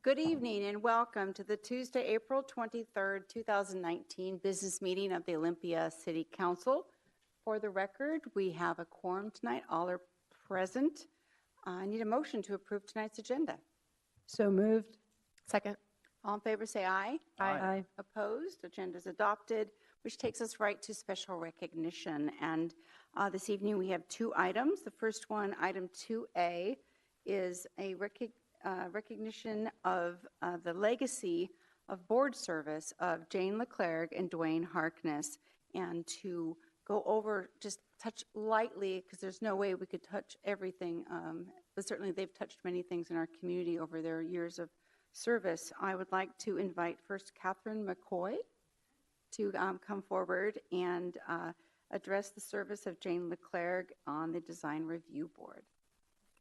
Good evening and welcome to the Tuesday, April 23rd, 2019 business meeting of the Olympia City Council. For the record, we have a quorum tonight. All are present. I need a motion to approve tonight's agenda. So moved. Second. All in favor say aye. Aye. Opposed? Agenda is adopted, which takes us right to special recognition. And this evening we have two items. The first one, item 2A, is a recognition of the legacy of board service of Jane Leclerc and Dwayne Harkness, and to go over, just touch lightly, because there's no way we could touch everything, but certainly they've touched many things in our community over their years of service. I would like to invite first Catherine McCoy to come forward and address the service of Jane Leclerc on the Design Review Board.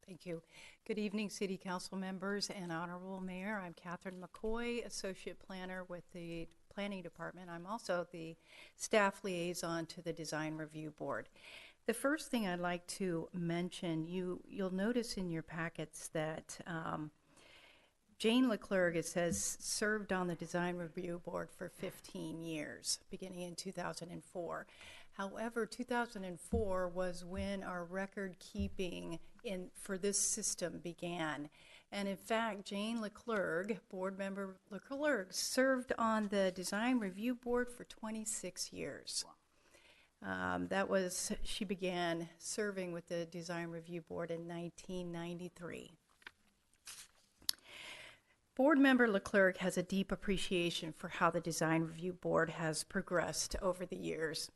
Thank you. Good evening, City Council members and Honorable Mayor. I'm Catherine McCoy, Associate Planner with the Planning Department. I'm also the staff liaison to the Design Review Board. The first thing I'd like to mention, you'll notice in your packets that Jane Leclerc, it says, served on the Design Review Board for 15 years, beginning in 2004. However, 2004 was when our record keeping for this system began. And in fact, Jane Leclerc, board member Leclerc, served on the Design Review Board for 26 years. She began serving with the Design Review Board in 1993. Board member Leclerc has a deep appreciation for how the Design Review Board has progressed over the years.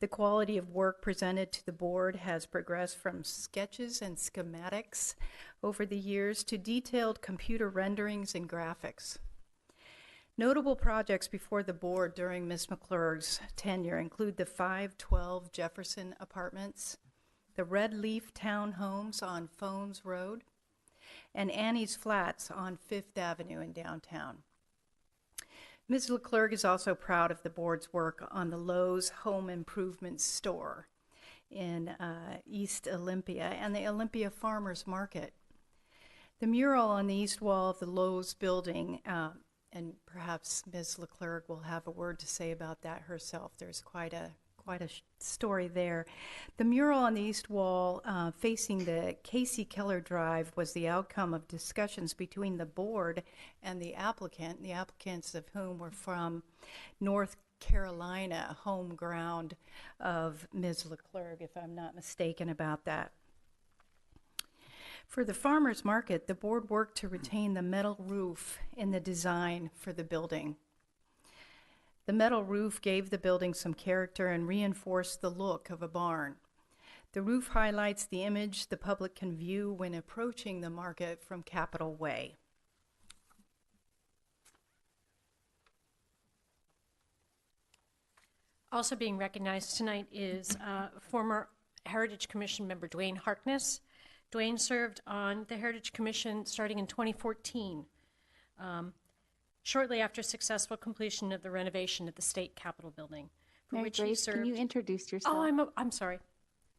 The quality of work presented to the board has progressed from sketches and schematics over the years to detailed computer renderings and graphics. Notable projects before the board during Ms. McClurg's tenure include the 512 Jefferson Apartments, the Red Leaf Townhomes on Phones Road, and Annie's Flats on Fifth Avenue in downtown. Ms. Leclerc is also proud of the board's work on the Lowe's Home Improvement Store in East Olympia and the Olympia Farmers Market. The mural on the east wall of the Lowe's building, and perhaps Ms. Leclerc will have a word to say about that herself. There's quite a story there. The mural on the east wall facing the Casey Keller Drive was the outcome of discussions between the board and the applicants of whom were from North Carolina, home ground of Ms. Leclerc, if I'm not mistaken about that. For the farmers market, the board worked to retain the metal roof in the design for the building. The metal roof gave the building some character and reinforced the look of a barn. The roof highlights the image the public can view when approaching the market from Capitol Way. Also being recognized tonight is former Heritage Commission member Dwayne Harkness. Dwayne served on the Heritage Commission starting in 2014. Shortly after successful completion of the renovation of the State Capitol building, for Mary which Grace, he served. can you introduce yourself? Oh, I'm sorry.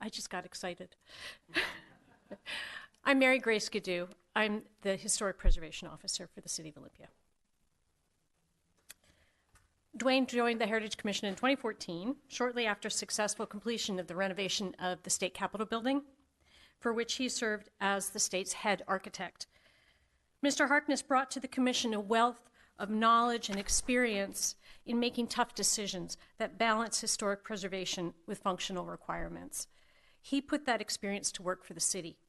I just got excited. I'm Mary Grace Gaddu. I'm the Historic Preservation Officer for the City of Olympia. Dwayne joined the Heritage Commission in 2014, shortly after successful completion of the renovation of the State Capitol building, for which he served as the state's head architect. Mr. Harkness brought to the commission a wealth of knowledge and experience in making tough decisions that balance historic preservation with functional requirements. He put that experience to work for the city.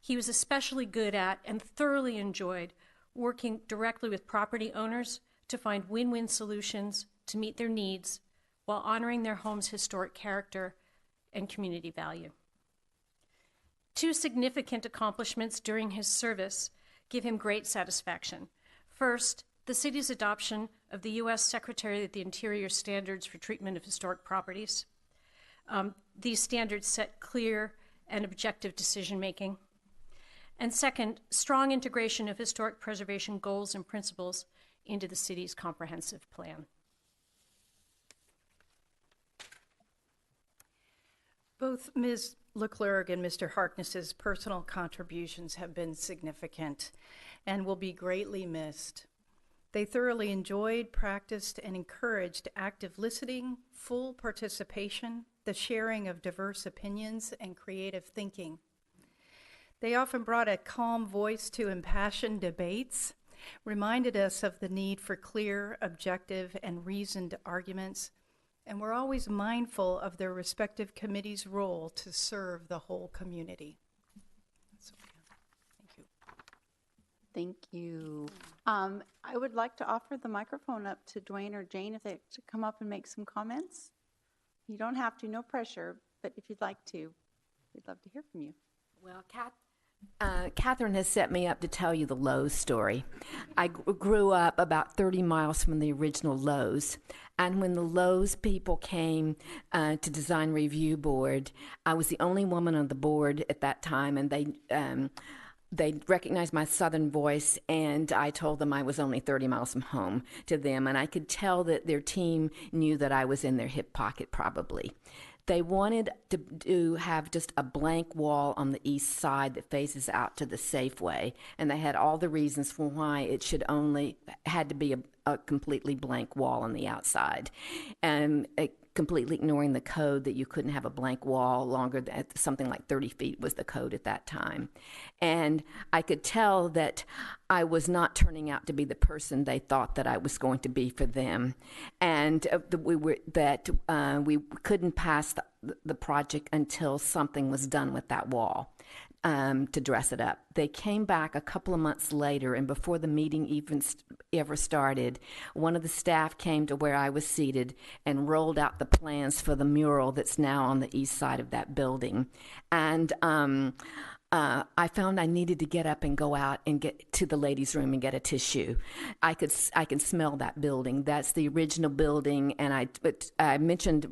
He was especially good at and thoroughly enjoyed working directly with property owners to find win-win solutions to meet their needs while honoring their home's historic character and community value. Two significant accomplishments during his service give him great satisfaction. First, the city's adoption of the U.S. Secretary of the Interior Standards for Treatment of Historic Properties. These standards set clear and objective decision-making. And second, strong integration of historic preservation goals and principles into the city's comprehensive plan. Both Both Ms. Leclerc and Mr. Harkness's personal contributions have been significant and will be greatly missed. They thoroughly enjoyed, practiced, and encouraged active listening, full participation, the sharing of diverse opinions, and creative thinking. They often brought a calm voice to impassioned debates, reminded us of the need for clear, objective, and reasoned arguments, and were always mindful of their respective committees' role to serve the whole community. Thank you. Thank you. I would like to offer the microphone up to Dwayne or Jane if they to come up and make some comments. You don't have to, no pressure, but if you'd like to, we'd love to hear from you. Well, Catherine has set me up to tell you the Lowe's story. I grew up about 30 miles from the original Lowe's, and when the Lowe's people came to Design Review Board, I was the only woman on the board at that time, and they recognized my southern voice, and I told them I was only 30 miles from home to them, and I could tell that their team knew that I was in their hip pocket probably. They wanted to have just a blank wall on the east side that faces out to the Safeway, and they had all the reasons for why it should only had to be a completely blank wall on the outside, and completely ignoring the code that you couldn't have a blank wall longer than something like 30 feet was the code at that time. And I could tell that I was not turning out to be the person they thought that I was going to be for them, and we couldn't pass the project until something was done with that wall. To dress it up. They came back a couple of months later, and before the meeting even ever started, one of the staff came to where I was seated and rolled out the plans for the mural that's now on the east side of that building. And I found I needed to get up and go out and get to the ladies' room and get a tissue. I can smell that building. That's the original building, and I mentioned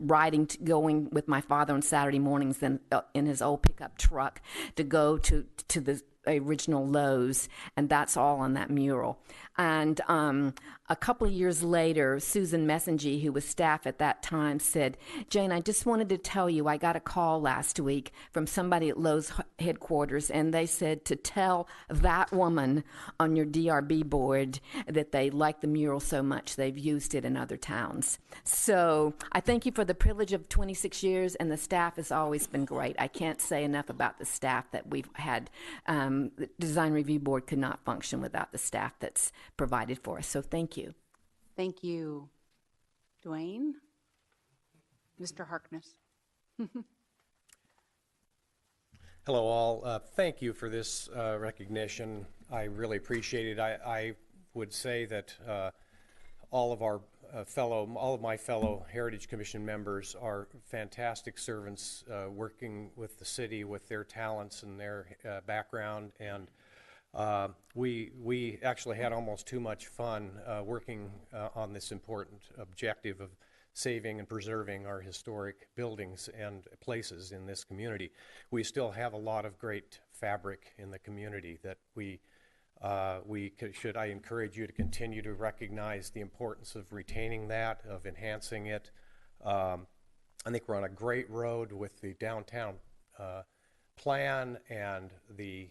going with my father on Saturday mornings in his old pickup truck to go to the original Lowe's, and that's all on that mural. And a couple of years later, Susan Messengy, who was staff at that time, said, "Jane, I just wanted to tell you I got a call last week from somebody at Lowe's headquarters, and they said to tell that woman on your DRB board that they like the mural so much they've used it in other towns." So I thank you for the privilege of 26 years, and the staff has always been great. I can't say enough about the staff that we've had. The Design Review Board could not function without the staff that's provided for us. So thank you. Thank you. Dwayne? Mr. Harkness? Hello, all. Thank you for this recognition. I really appreciate it. I would say that all of my fellow Heritage Commission members are fantastic servants, working with the city with their talents and their background, and we actually had almost too much fun working on this important objective of saving and preserving our historic buildings and places in this community. We still have a lot of great fabric in the community that I encourage you to continue to recognize the importance of retaining that, of enhancing it. I think we're on a great road with the downtown plan and the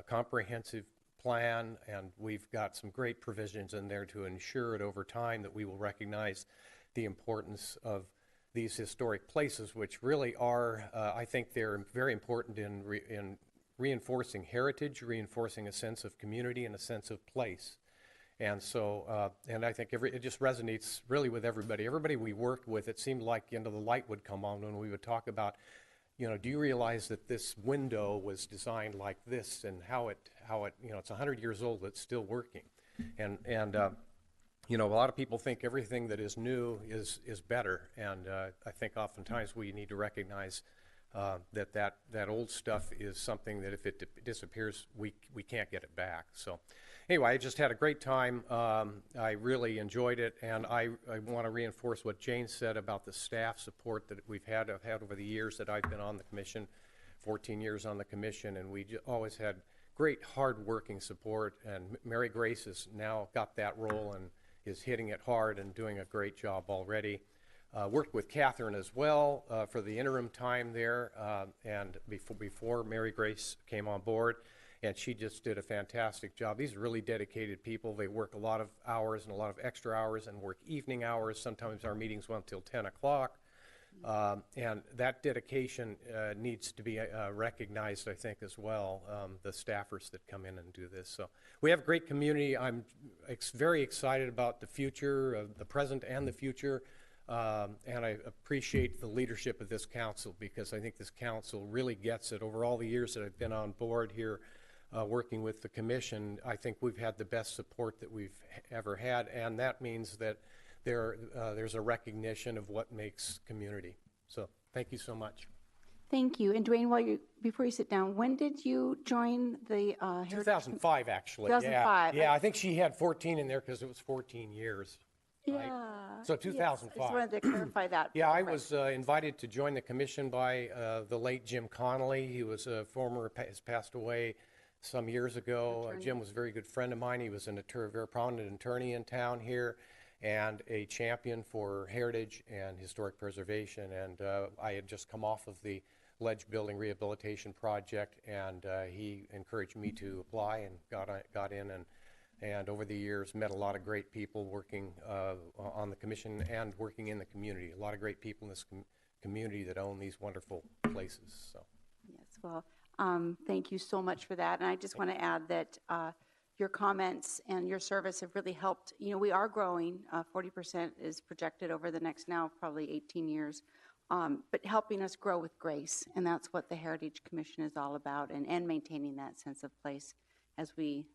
comprehensive plan, and we've got some great provisions in there to ensure it over time that we will recognize the importance of these historic places, which really are, I think they're very important in reinforcing heritage, reinforcing a sense of community and a sense of place. And so, and I think it just resonates really with everybody. Everybody we worked with, it seemed like, the light would come on when we would talk about, do you realize that this window was designed like this, and how it it's 100 years old, it's still working. And a lot of people think everything that is new is better, and I think oftentimes we need to recognize that old stuff is something that if it disappears, we can't get it back. So anyway, I just had a great time. I really enjoyed it, and I want to reinforce what Jane said about the staff support that I've had over the years that I've been on the commission, 14 years on the commission, and we always had great hard-working support, and Mary Grace has now got that role and is hitting it hard and doing a great job already. Worked with Catherine as well for the interim time there, and before Mary Grace came on board, and she just did a fantastic job. These are really dedicated people. They work a lot of hours and a lot of extra hours and work evening hours. Sometimes our meetings went till 10 o'clock. And that dedication needs to be recognized, I think, as well, the staffers that come in and do this. So we have a great community. I'm very excited about the future, the present and the future. And I appreciate the leadership of this council, because I think this council really gets it. Over all the years that I've been on board here working with the commission, I think we've had the best support that we've ever had, and that means that there's a recognition of what makes community. So thank you so much. Thank you. And Dwayne, before you sit down, when did you join the Heritage? 2005, actually. 2005. Yeah, I think she had 14 in there because it was 14 years. Right? Yeah. So 2005. Yes. I just wanted to clarify that. Yeah, I was invited to join the commission by the late Jim Connolly. He was a has passed away some years ago. Jim was a very good friend of mine. He was a very prominent attorney in town here and a champion for heritage and historic preservation. And I had just come off of the ledge building rehabilitation project, and he encouraged me to apply and got in, and over the years met a lot of great people working on the commission and working in the community. A lot of great people in this community that own these wonderful places. So. Yes, well, thank you so much for that. And I just want to add that your comments and your service have really helped. You know, we are growing. 40% is projected over the next now probably 18 years, but helping us grow with grace. And that's what the Heritage Commission is all about, and maintaining that sense of place as we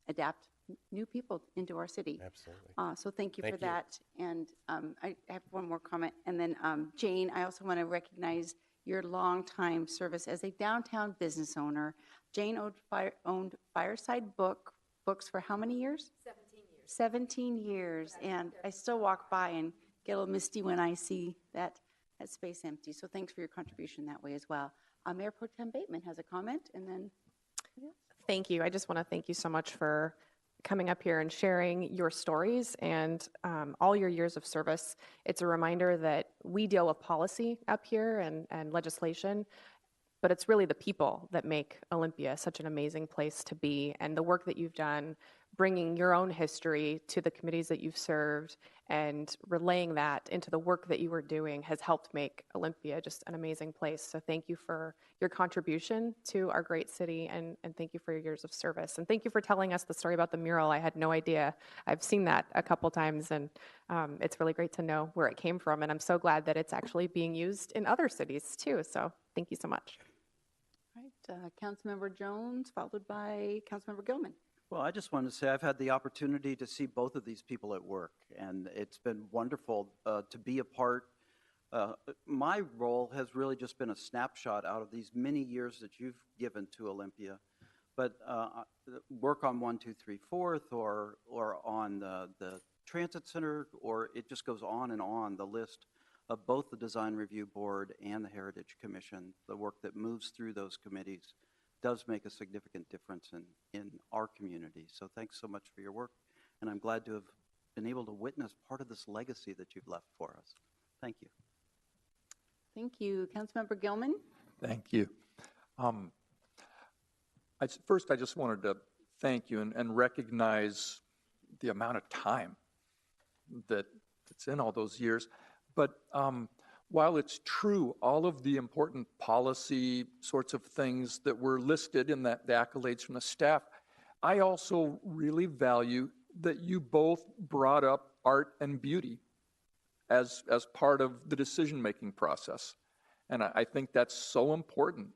adapt new people into our city. Absolutely. So thank you for that. And I have one more comment. And then Jane, I also want to recognize your longtime service as a downtown business owner. Jane owned Fireside Books for how many years? 17 years. 17 years. And I still walk by and get a little misty when I see that space empty. So thanks for your contribution that way as well. Mayor Pro Tem Bateman has a comment, and then... Thank you. I just want to thank you so much for coming up here and sharing your stories and all your years of service. It's a reminder that we deal with policy up here and legislation, but it's really the people that make Olympia such an amazing place to be, and the work that you've done, bringing your own history to the committees that you've served and relaying that into the work that you were doing has helped make Olympia just an amazing place. So thank you for your contribution to our great city, and thank you for your years of service. And thank you for telling us the story about the mural. I had no idea. I've seen that a couple times, and it's really great to know where it came from. And I'm so glad that it's actually being used in other cities too. So thank you so much. All right, Councilmember Jones, followed by Councilmember Gilman. Well, I just wanted to say I've had the opportunity to see both of these people at work, and it's been wonderful to be a part. My role has really just been a snapshot out of these many years that you've given to Olympia, but work on 1, 2, 3, 4th, or on the transit center, or it just goes on and on, the list of both the Design Review Board and the Heritage Commission. The work that moves through those committees does make a significant difference in our community. So thanks so much for your work, and I'm glad to have been able to witness part of this legacy that you've left for us. Thank you. Thank you. Councilmember Gilman? Thank you. First, I just wanted to thank you and recognize the amount of time that's in all those years. But while it's true, all of the important policy sorts of things that were listed in the accolades from the staff, I also really value that you both brought up art and beauty as part of the decision-making process. And I think that's so important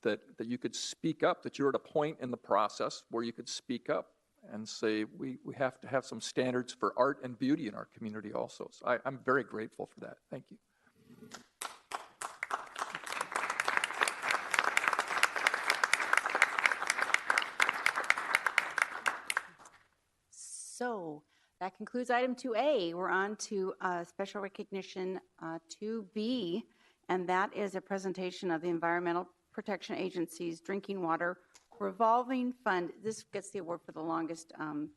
that you could speak up, that you're at a point in the process where you could speak up and say, we have to have some standards for art and beauty in our community also. So I'm very grateful for that. Thank you. So that concludes item 2A. We're on to special recognition 2B, and that is a presentation of the Environmental Protection Agency's Drinking Water Revolving Fund. This gets the award for the longest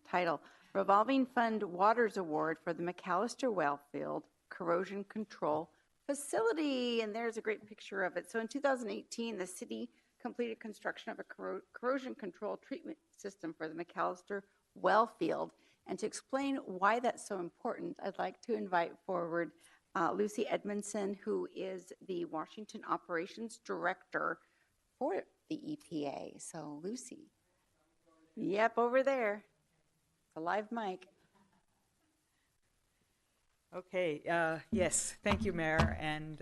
title. Revolving Fund Waters Award for the McAllister Wellfield, corrosion control facility. And there's a great picture of it. So in 2018, the city completed construction of a corrosion control treatment system for the McAllister well field. And to explain why that's so important, I'd like to invite forward Lucy Edmondson, who is the Washington Operations Director for the EPA. So Lucy. Yep, over there. It's a live mic. Okay, yes, thank you, Mayor, and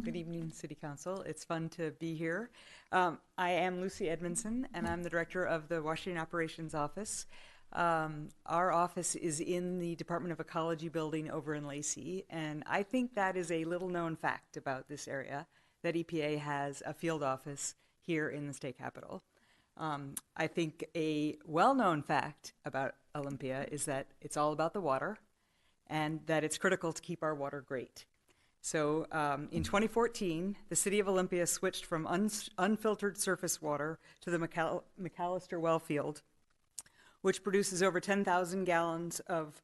good evening, City Council. It's fun to be here. I am Lucy Edmondson, and I'm the director of the Washington Operations Office. Our office is in the Department of Ecology building over in Lacey, and I think that is a little-known fact about this area, that EPA has a field office here in the state capitol. I think a well-known fact about Olympia is that it's all about the water, and that it's critical to keep our water great. So in 2014, the city of Olympia switched from unfiltered surface water to the McAllister well field, which produces over 10,000 gallons of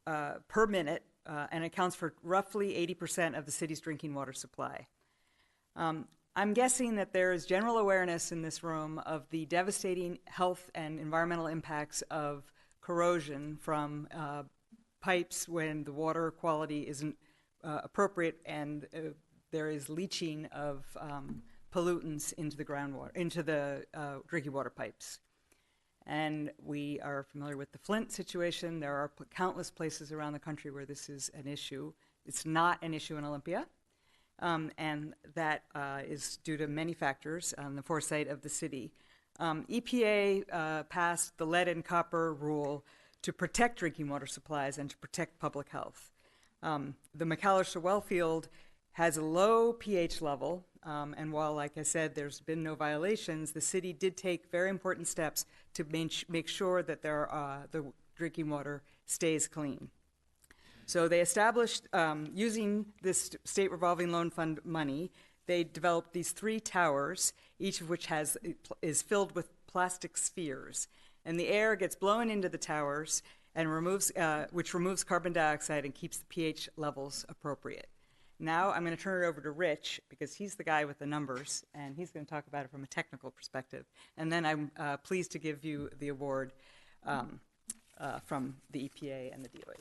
per minute and accounts for roughly 80% of the city's drinking water supply. I'm guessing that there is general awareness in this room of the devastating health and environmental impacts of corrosion from pipes when the water quality isn't appropriate and there is leaching of pollutants into the groundwater, into the drinking water pipes. And we are familiar with the Flint situation. There are countless places around the country where this is an issue. It's not an issue in Olympia, and that is due to many factors on the foresight of the city. EPA passed the lead and copper rule to protect drinking water supplies and to protect public health. The McAllister well field has a low pH level, and while, like I said, there's been no violations, the city did take very important steps to make sure that the drinking water stays clean. So they established, using this state revolving loan fund money, they developed these 3 towers, each of which is filled with plastic spheres. And the air gets blown into the towers, and which removes carbon dioxide and keeps the pH levels appropriate. Now I'm going to turn it over to Rich, because he's the guy with the numbers, and he's going to talk about it from a technical perspective. And then I'm pleased to give you the award from the EPA and the DOH.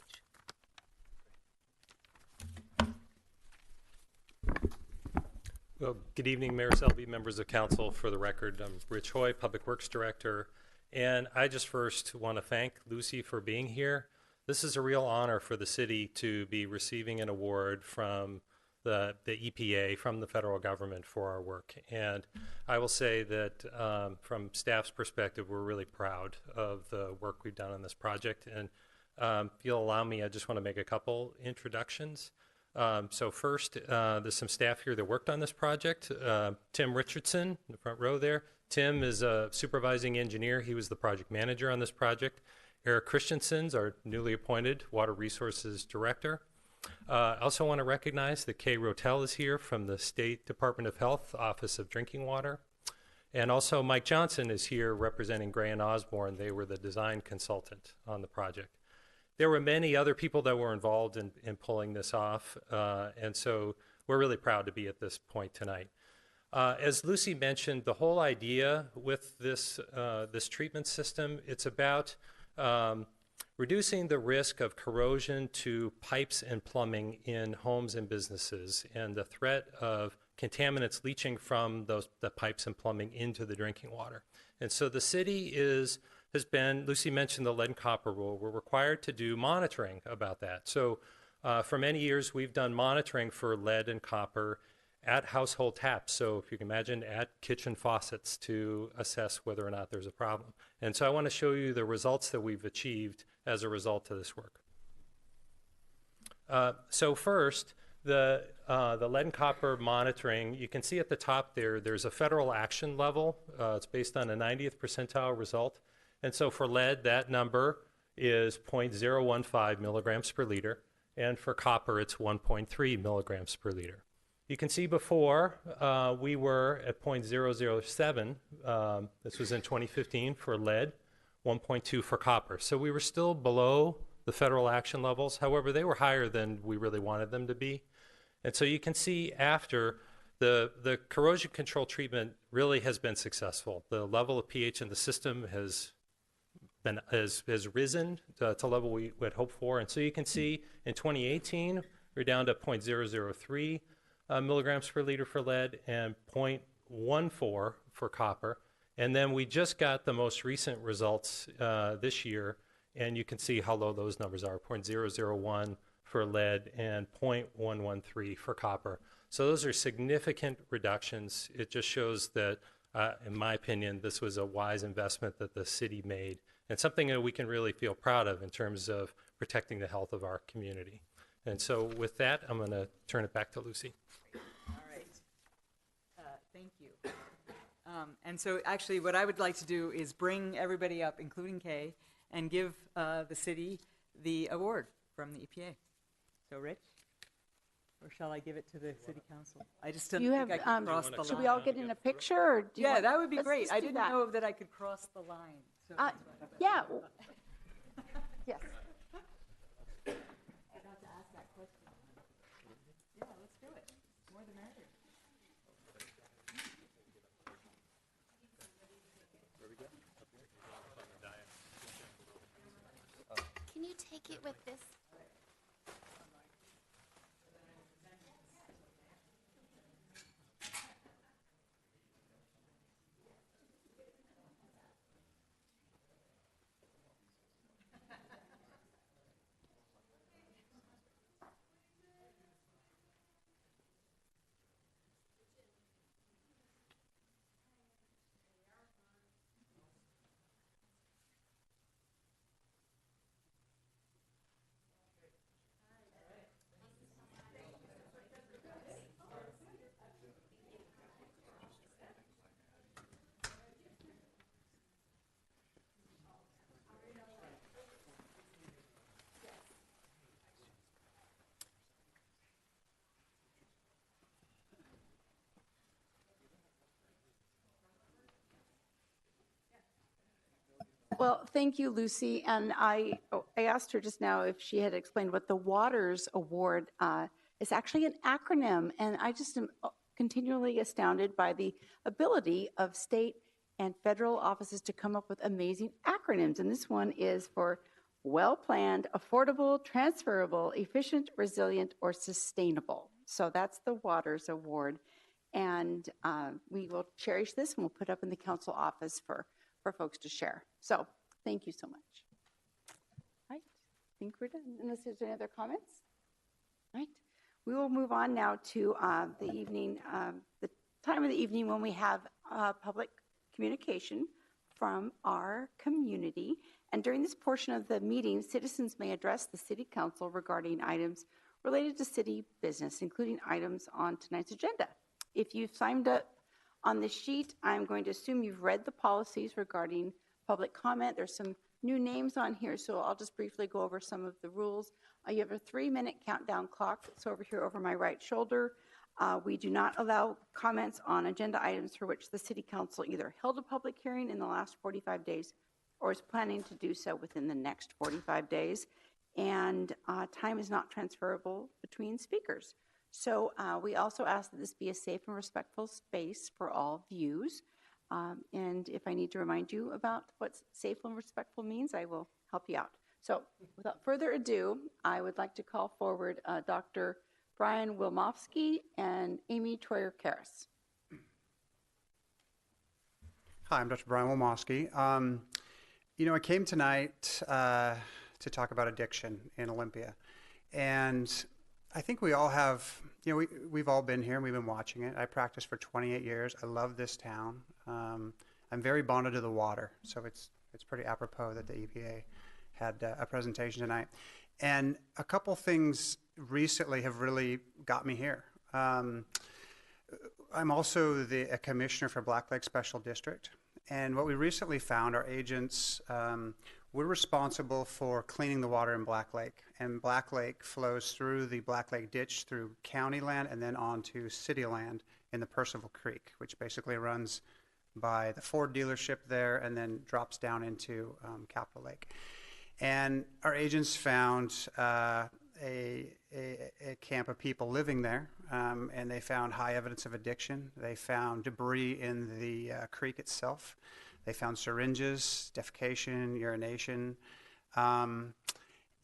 Well, good evening, Mayor Selby, members of council. For the record, I'm Rich Hoy, Public Works Director. And I just first want to thank Lucy for being here. This is a real honor for the city to be receiving an award from the EPA, from the federal government, for our work. And I will say that from staff's perspective, we're really proud of the work we've done on this project. And if you'll allow me, I just want to make a couple introductions. So first, there's some staff here that worked on this project. Tim Richardson, in the front row there. Tim is a supervising engineer. He was the project manager on this project. Eric Christensen's our newly appointed Water Resources Director. I also want to recognize that Kay Rotel is here from the State Department of Health, Office of Drinking Water. And also Mike Johnson is here representing Gray and Osborne. They were the design consultant on the project. There were many other people that were involved in pulling this off, and so we're really proud to be at this point tonight. As Lucy mentioned, the whole idea with this treatment system, it's about reducing the risk of corrosion to pipes and plumbing in homes and businesses, and the threat of contaminants leaching from the pipes and plumbing into the drinking water. And so the city has been, Lucy mentioned the lead and copper rule, we're required to do monitoring about that. So for many years, we've done monitoring for lead and copper at household taps. So if you can imagine, at kitchen faucets to assess whether or not there's a problem. And so I want to show you the results that we've achieved as a result of this work. So first, the lead and copper monitoring, you can see at the top there's a federal action level. It's based on a 90th percentile result. And so for lead, that number is 0.015 milligrams per liter. And for copper, it's 1.3 milligrams per liter. You can see before we were at 0.007. This was in 2015 for lead, 1.2 for copper. So we were still below the federal action levels. However, they were higher than we really wanted them to be. And so you can see after the corrosion control treatment really has been successful. The level of pH in the system has risen to a level we would hope for. And so you can see in 2018, we're down to 0.003 milligrams per liter for lead and 0.14 for copper. And then we just got the most recent results this year, and you can see how low those numbers are, 0.001 for lead and 0.113 for copper. So those are significant reductions. It just shows that, in my opinion, this was a wise investment that the city made and something that we can really feel proud of in terms of protecting the health of our community. And so with that, I'm going to turn it back to Lucy. All right. Thank you. And so actually what I would like to do is bring everybody up, including Kay, and give the city the award from the EPA. So Rich? Or shall I give it to the city council? I just don't You think have, I can cross the line. should we all get in a picture? Or do you Yeah, want- that would be let's great. just I do didn't that. know that I could cross the line. So Yeah. Yes. yeah, let's do it. More the merrier. Can you take it with this? Well, thank you, Lucy. And I asked her just now if she had explained what the Waters Award is actually an acronym. And I just am continually astounded by the ability of state and federal offices to come up with amazing acronyms. And this one is for well-planned, affordable, transferable, efficient, resilient, or sustainable. So that's the Waters Award. And we will cherish this and we'll put up in the council office for folks to share. So thank you so much. All right, I think we're done, unless there's any other comments. All right, we will move on now to the evening, the time of the evening when we have public communication from our community. And during this portion of the meeting, citizens may address the City Council regarding items related to city business, including items on tonight's agenda. If you've signed up on this sheet, I'm going to assume you've read the policies regarding public comment. There's some new names on here, so I'll just briefly go over some of the rules. You have a 3-minute countdown clock that's over here over my right shoulder. We do not allow comments on agenda items for which the City Council either held a public hearing in the last 45 days or is planning to do so within the next 45 days. And time is not transferable between speakers. So we also ask that this be a safe and respectful space for all views. And if I need to remind you about what safe and respectful means, I will help you out. So without further ado, I would like to call forward Dr. Brian Wilmofsky and Amy Troyer-Karras. Hi, I'm Dr. Brian Wilmofsky. I came tonight to talk about addiction in Olympia. And I think we all have, we've all been here and we've been watching it. I practiced for 28 years. I love this town. I'm very bonded to the water, so it's pretty apropos that the EPA had a presentation tonight. And a couple things recently have really got me here. I'm also a commissioner for Black Lake Special District. And what we recently found, our agents, we're responsible for cleaning the water in Black Lake. And Black Lake flows through the Black Lake ditch through county land and then onto city land in the Percival Creek, which basically runs by the Ford dealership there and then drops down into Capitol Lake. And our agents found a camp of people living there, and they found high evidence of addiction. They found debris in the creek itself. They found syringes, defecation, urination,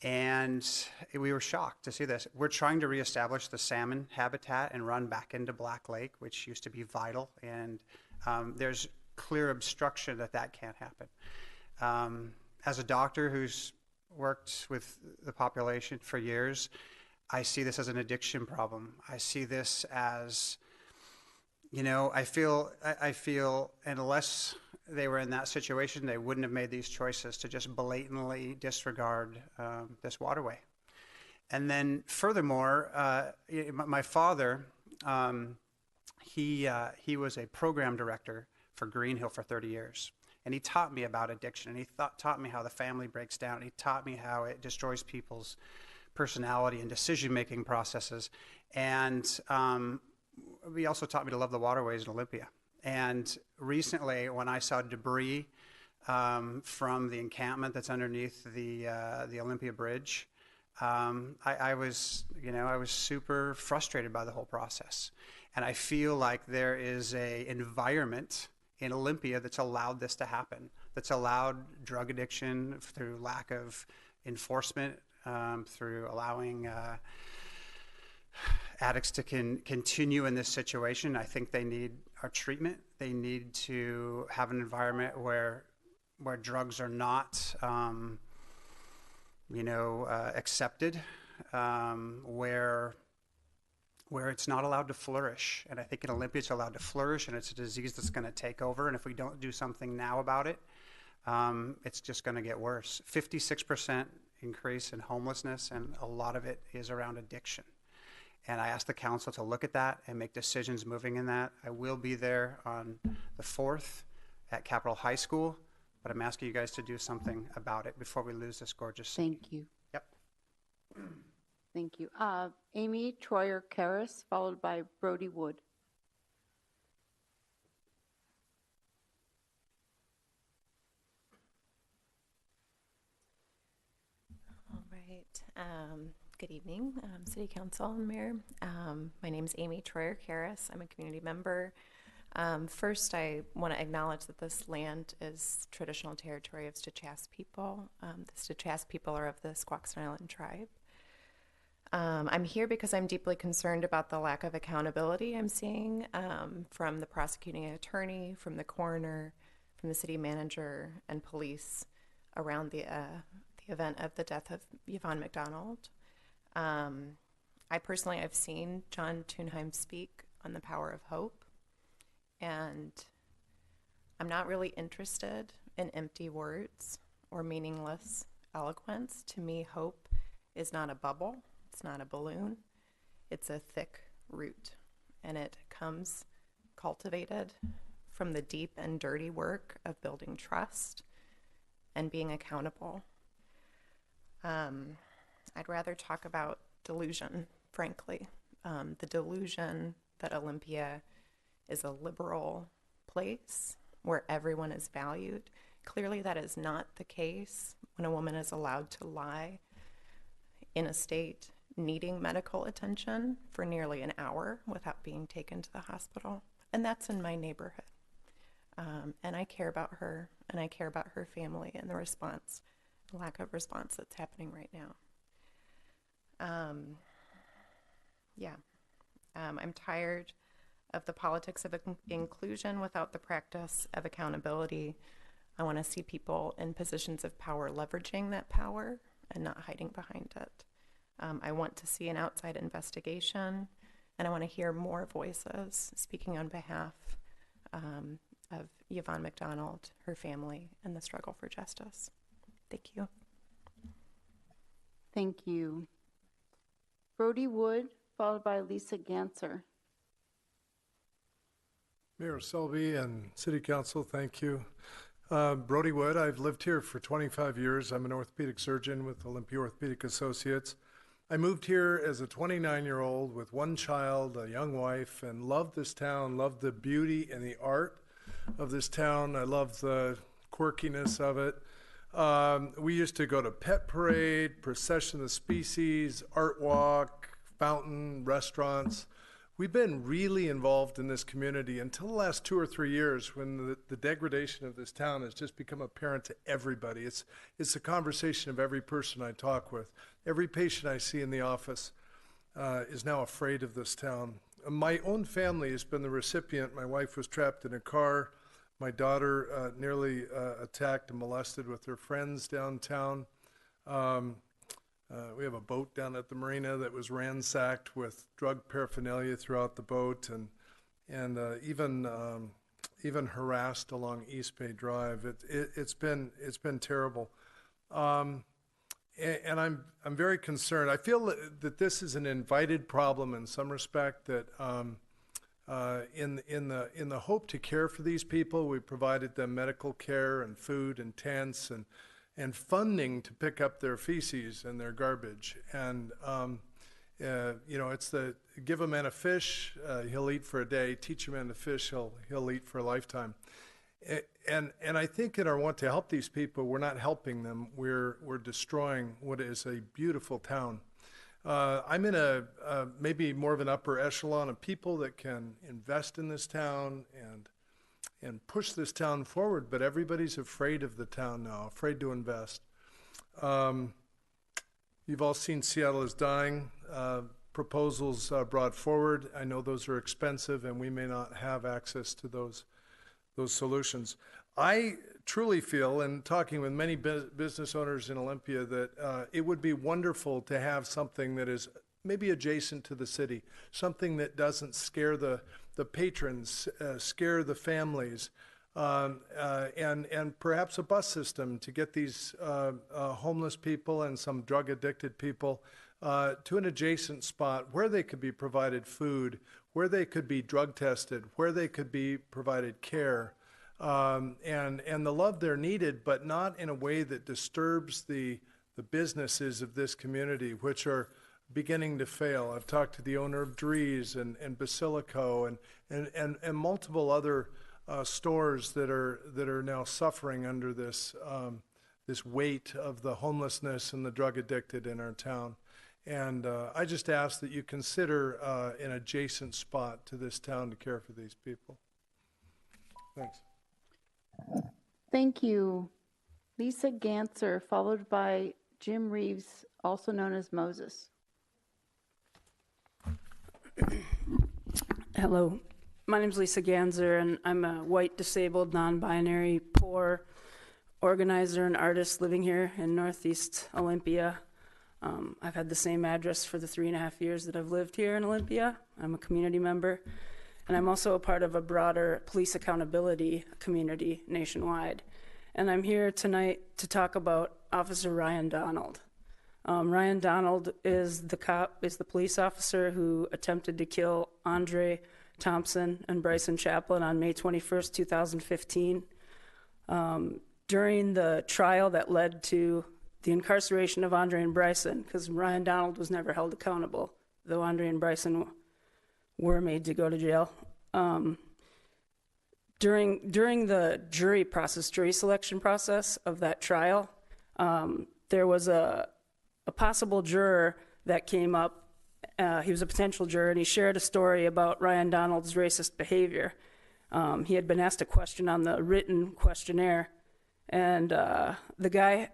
and we were shocked to see this. We're trying to reestablish the salmon habitat and run back into Black Lake, which used to be vital, and there's clear obstruction that can't happen. As a doctor who's worked with the population for years, I see this as an addiction problem. I see this as, I feel unless they were in that situation, they wouldn't have made these choices to just blatantly disregard this waterway. And then furthermore, my father, he was a program director for Green Hill for 30 years. And he taught me about addiction, and he taught me how the family breaks down. He taught me how it destroys people's personality and decision-making processes. And he also taught me to love the waterways in Olympia. And recently, when I saw debris from the encampment that's underneath the Olympia Bridge, I was super frustrated by the whole process. And I feel like there is an environment in Olympia that's allowed this to happen, that's allowed drug addiction through lack of enforcement, through allowing addicts to continue in this situation. I think they need our treatment. They need to have an environment where drugs are not, accepted, where it's not allowed to flourish. And I think in Olympia it's allowed to flourish, and it's a disease that's going to take over. And if we don't do something now about it, it's just going to get worse. 56% increase in homelessness, and a lot of it is around addiction. And I asked the council to look at that and make decisions moving in that. I will be there on the 4th at Capitol High School, but I'm asking you guys to do something about it before we lose this gorgeous city. Thank you. Yep. Thank you. Amy Troyer-Karras, followed by Brody Wood. All right. Good evening, City Council and Mayor. My name is Amy Troyer-Karras. I'm a community member. First, I want to acknowledge that this land is traditional territory of Stichass people. The Stichass people are of the Squaxin Island tribe. I'm here because I'm deeply concerned about the lack of accountability I'm seeing from the prosecuting attorney, from the coroner, from the city manager, and police around the event of the death of Yvonne McDonald. I personally have seen John Thunheim speak on the power of hope, and I'm not really interested in empty words or meaningless eloquence. To me, hope is not a bubble. It's not a balloon. It's a thick root, and it comes cultivated from the deep and dirty work of building trust and being accountable. I'd rather talk about delusion, frankly. The delusion that Olympia is a liberal place where everyone is valued. Clearly that is not the case when a woman is allowed to lie in a state needing medical attention for nearly an hour without being taken to the hospital. And that's in my neighborhood. And I care about her, and I care about her family and the lack of response that's happening right now. I'm tired of the politics of inclusion without the practice of accountability. I want to see people in positions of power leveraging that power and not hiding behind it. I want to see an outside investigation, and I want to hear more voices speaking on behalf of Yvonne McDonald, her family, and the struggle for justice. Thank you. Thank you. Brody Wood, followed by Lisa Ganser. Mayor Selby and City Council, thank you. Brody Wood, I've lived here for 25 years. I'm an orthopedic surgeon with Olympia Orthopedic Associates. I moved here as a 29-year-old with one child, a young wife, and loved this town, loved the beauty and the art of this town. I love the quirkiness of it. We used to go to pet parade, procession of species, art walk, fountain, restaurants. We've been really involved in this community until the last 2 or 3 years when the degradation of this town has just become apparent to everybody. It's a conversation of every person I talk with. Every patient I see in the office is now afraid of this town. My own family has been the recipient. My wife was trapped in a car. My daughter nearly attacked and molested with her friends downtown. We have a boat down at the marina that was ransacked with drug paraphernalia throughout the boat, and even harassed along East Bay Drive. It's been terrible, and I'm very concerned. I feel that this is an invited problem in some respect. That in the hope to care for these people, we provided them medical care and food and tents and funding to pick up their feces and their garbage. And, it's the give a man a fish, he'll eat for a day, teach a man to fish, he'll eat for a lifetime. And I think in our want to help these people, we're not helping them, we're destroying what is a beautiful town. I'm in a maybe more of an upper echelon of people that can invest in this town and push this town forward, but everybody's afraid of the town now, afraid to invest. You've all seen Seattle is Dying proposals brought forward. I know those are expensive, and we may not have access to those solutions. I truly feel, and talking with many business owners in Olympia, that it would be wonderful to have something that is maybe adjacent to the city, something that doesn't scare the patrons, scare the families, and perhaps a bus system to get these homeless people and some drug-addicted people to an adjacent spot where they could be provided food, where they could be drug tested, where they could be provided care, and the love they're needed, but not in a way that disturbs the businesses of this community, which are beginning to fail. I've talked to the owner of Drees and Basilico and multiple other stores that are now suffering under this weight of the homelessness and the drug addicted in our town. And I just ask that you consider an adjacent spot to this town to care for these people. Thanks. Thank you. Lisa Ganser, followed by Jim Reeves, also known as Moses. Hello, my name is Lisa Ganser, and I'm a white, disabled, non-binary, poor organizer and artist living here in Northeast Olympia. I've had the same address for the 3.5 years that I've lived here in Olympia. I'm a community member, and I'm also a part of a broader police accountability community nationwide. And I'm here tonight to talk about Officer Ryan Donald. Ryan Donald is the police officer who attempted to kill Andre Thompson and Bryson Chaplin on May 21st, 2015. During the trial that led to the incarceration of Andre and Bryson, because Ryan Donald was never held accountable, though Andre and Bryson were made to go to jail. During the jury selection process of that trial, there was a possible juror that came up. He was a potential juror, and he shared a story about Ryan Donald's racist behavior. He had been asked a question on the written questionnaire, and the guy,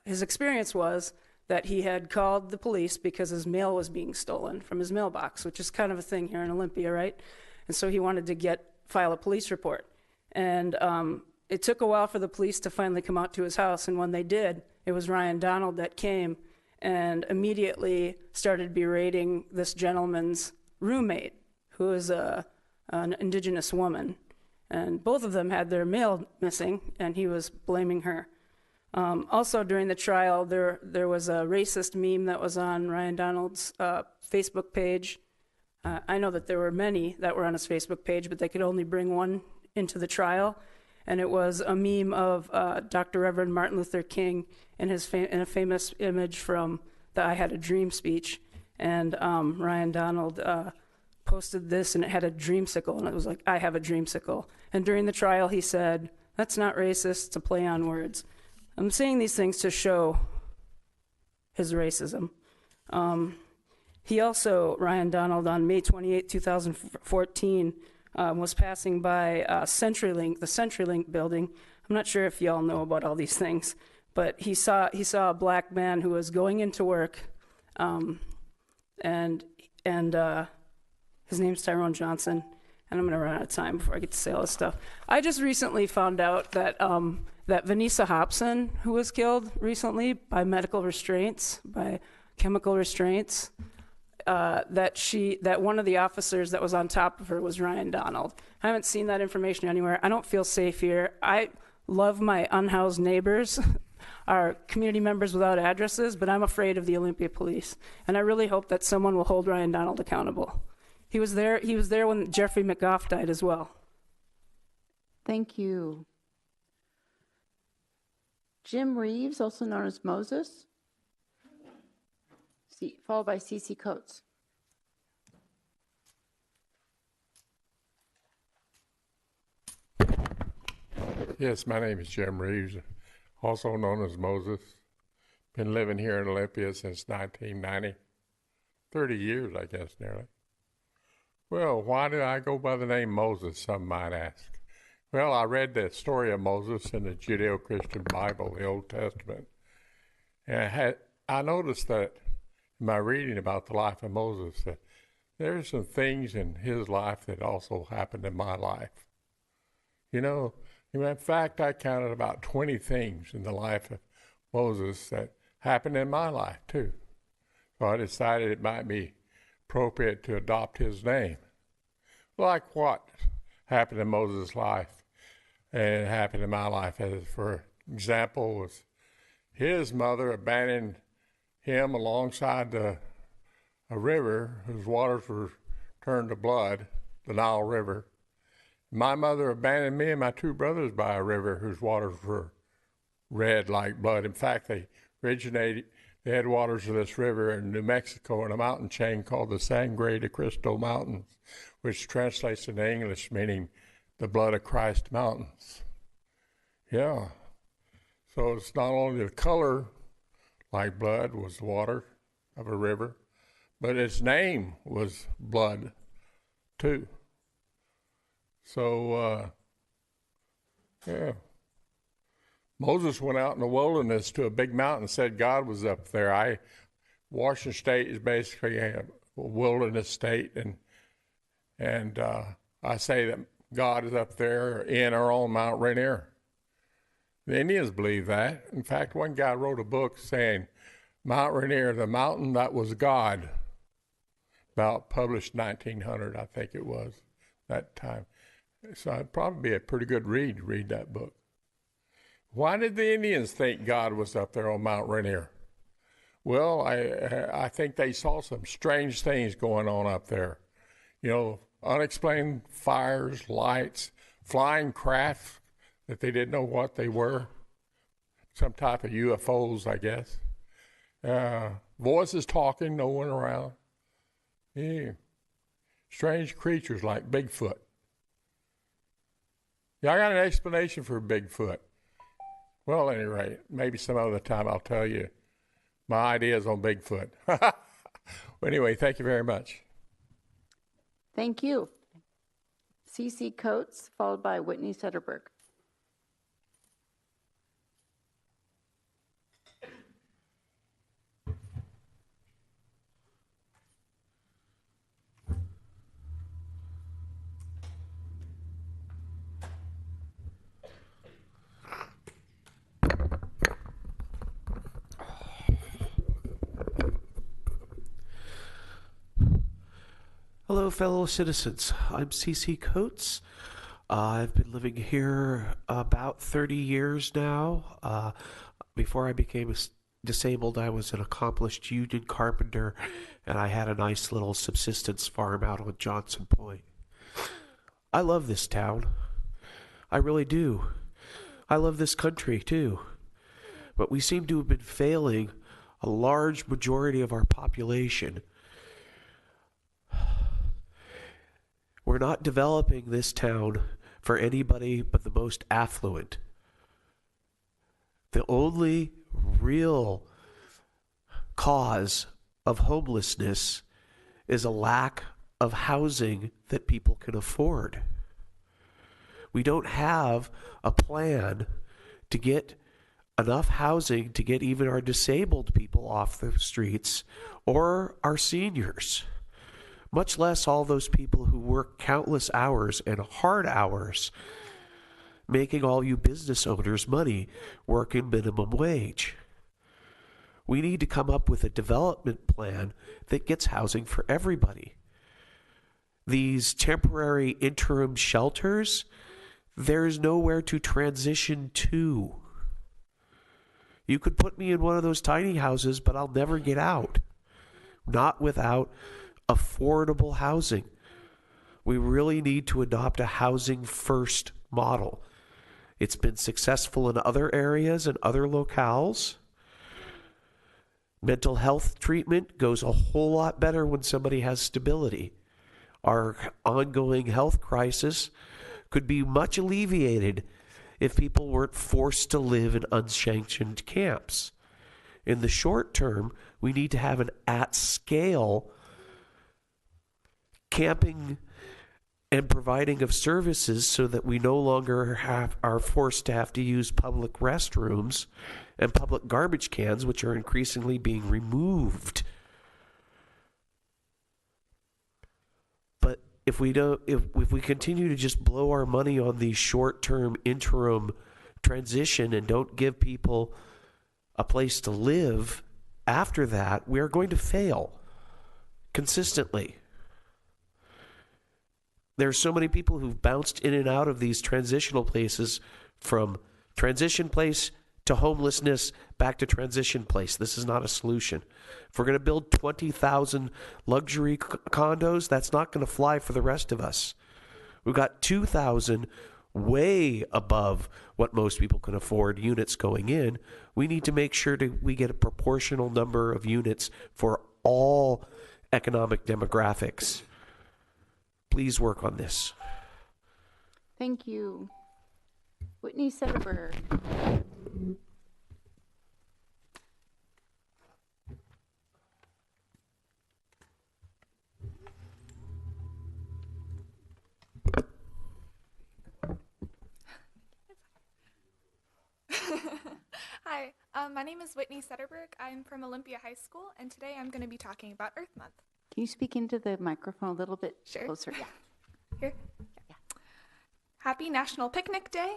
his experience was that he had called the police because his mail was being stolen from his mailbox, which is kind of a thing here in Olympia, right? And so he wanted to file a police report. And it took a while for the police to finally come out to his house, and when they did, it was Ryan Donald that came and immediately started berating this gentleman's roommate, who is an indigenous woman. And both of them had their mail missing, and he was blaming her. Also during the trial, there was a racist meme that was on Ryan Donald's Facebook page. I know that there were many that were on his Facebook page, but they could only bring one into the trial. And it was a meme of Dr. Reverend Martin Luther King in a famous image from the I Had a Dream speech. And Ryan Donald posted this, and it had a dreamsicle, and it was like, I have a dreamsicle. And during the trial, he said, that's not racist, it's a play on words. I'm saying these things to show his racism. He also, Ryan Donald, on May 28, 2014, was passing by CenturyLink, the CenturyLink building. I'm not sure if y'all know about all these things, but he saw a black man who was going into work, and his name's Tyrone Johnson, and I'm going to run out of time before I get to say all this stuff. I just recently found out that that Vanessa Hobson, who was killed recently by medical restraints, by chemical restraints, that one of the officers that was on top of her was Ryan Donald. I haven't seen that information anywhere. I don't feel safe here. I love my unhoused neighbors, our community members without addresses, but I'm afraid of the Olympia police. And I really hope that someone will hold Ryan Donald accountable. He was there when Jeffrey McGough died as well. Thank you. Jim Reeves, also known as Moses, followed by C.C. Coates. Yes, my name is Jim Reeves, also known as Moses. Been living here in Olympia since 1990. 30 years, I guess, nearly. Well, why did I go by the name Moses, some might ask? Well, I read the story of Moses in the Judeo-Christian Bible, the Old Testament. And I noticed that in my reading about the life of Moses, that there are some things in his life that also happened in my life. You know, in fact, I counted about 20 things in the life of Moses that happened in my life, too. So I decided it might be appropriate to adopt his name. Like what happened in Moses' life and happened in my life, as for example, was his mother abandoned him alongside a river whose waters were turned to blood, the Nile River. My mother abandoned me and my two brothers by a river whose waters were red like blood. In fact, they originated the headwaters of this river in New Mexico in a mountain chain called the Sangre de Cristo Mountains, which translates into English meaning the blood of Christ mountains. Yeah. So it's not only the color like blood was the water of a river, but its name was blood too. So, yeah. Moses went out in the wilderness to a big mountain and said God was up there. Washington State is basically a wilderness state, and I say that God is up there in or on Mount Rainier. The Indians believe that. In fact, one guy wrote a book saying, Mount Rainier, the mountain that was God, about published 1900, I think it was, that time. So it'd probably be a pretty good read to read that book. Why did the Indians think God was up there on Mount Rainier? Well, I think they saw some strange things going on up there. You know, unexplained fires, lights, flying craft that they didn't know what they were. Some type of UFOs, I guess. Voices talking, no one around. Yeah. Strange creatures like Bigfoot. Yeah, I got an explanation for Bigfoot. Well, at any rate, maybe some other time I'll tell you my ideas on Bigfoot. Well, anyway, thank you very much. Thank you. C.C. Coates, followed by Whitney Sutterberg. Hello, fellow citizens. I'm C.C. Coates. I've been living here about 30 years now. Before I became disabled, I was an accomplished union carpenter, and I had a nice little subsistence farm out on Johnson Point. I love this town. I really do. I love this country, too. But we seem to have been failing a large majority of our population. We're not developing this town for anybody but the most affluent. The only real cause of homelessness is a lack of housing that people can afford. We don't have a plan to get enough housing to get even our disabled people off the streets or our seniors, much less all those people who work countless hours and hard hours, making all you business owners money working minimum wage. We need to come up with a development plan that gets housing for everybody. These temporary interim shelters, there's nowhere to transition to. You could put me in one of those tiny houses, but I'll never get out. Not without affordable housing. We really need to adopt a housing first model. It's been successful in other areas and other locales. Mental health treatment goes a whole lot better when somebody has stability. Our ongoing health crisis could be much alleviated if people weren't forced to live in unsanctioned camps. In the short term, we need to have an at-scale camping and providing of services so that we no longer are forced to have to use public restrooms and public garbage cans, which are increasingly being removed. But if we continue to just blow our money on the short-term interim transition and don't give people a place to live after that, we are going to fail consistently. There are so many people who've bounced in and out of these transitional places, from transition place to homelessness back to transition place. This is not a solution. If we're going to build 20,000 luxury condos, that's not going to fly for the rest of us. We've got 2,000 way above what most people can afford units going in. We need to make sure we get a proportional number of units for all economic demographics. Please work on this. Thank you. Whitney Sederberg. Hi, my name is Whitney Sederberg. I'm from Olympia High School, and today I'm going to be talking about Earth Month. Can you speak into the microphone a little bit Sure. closer? Yeah. Here. Yeah. Happy National Picnic Day,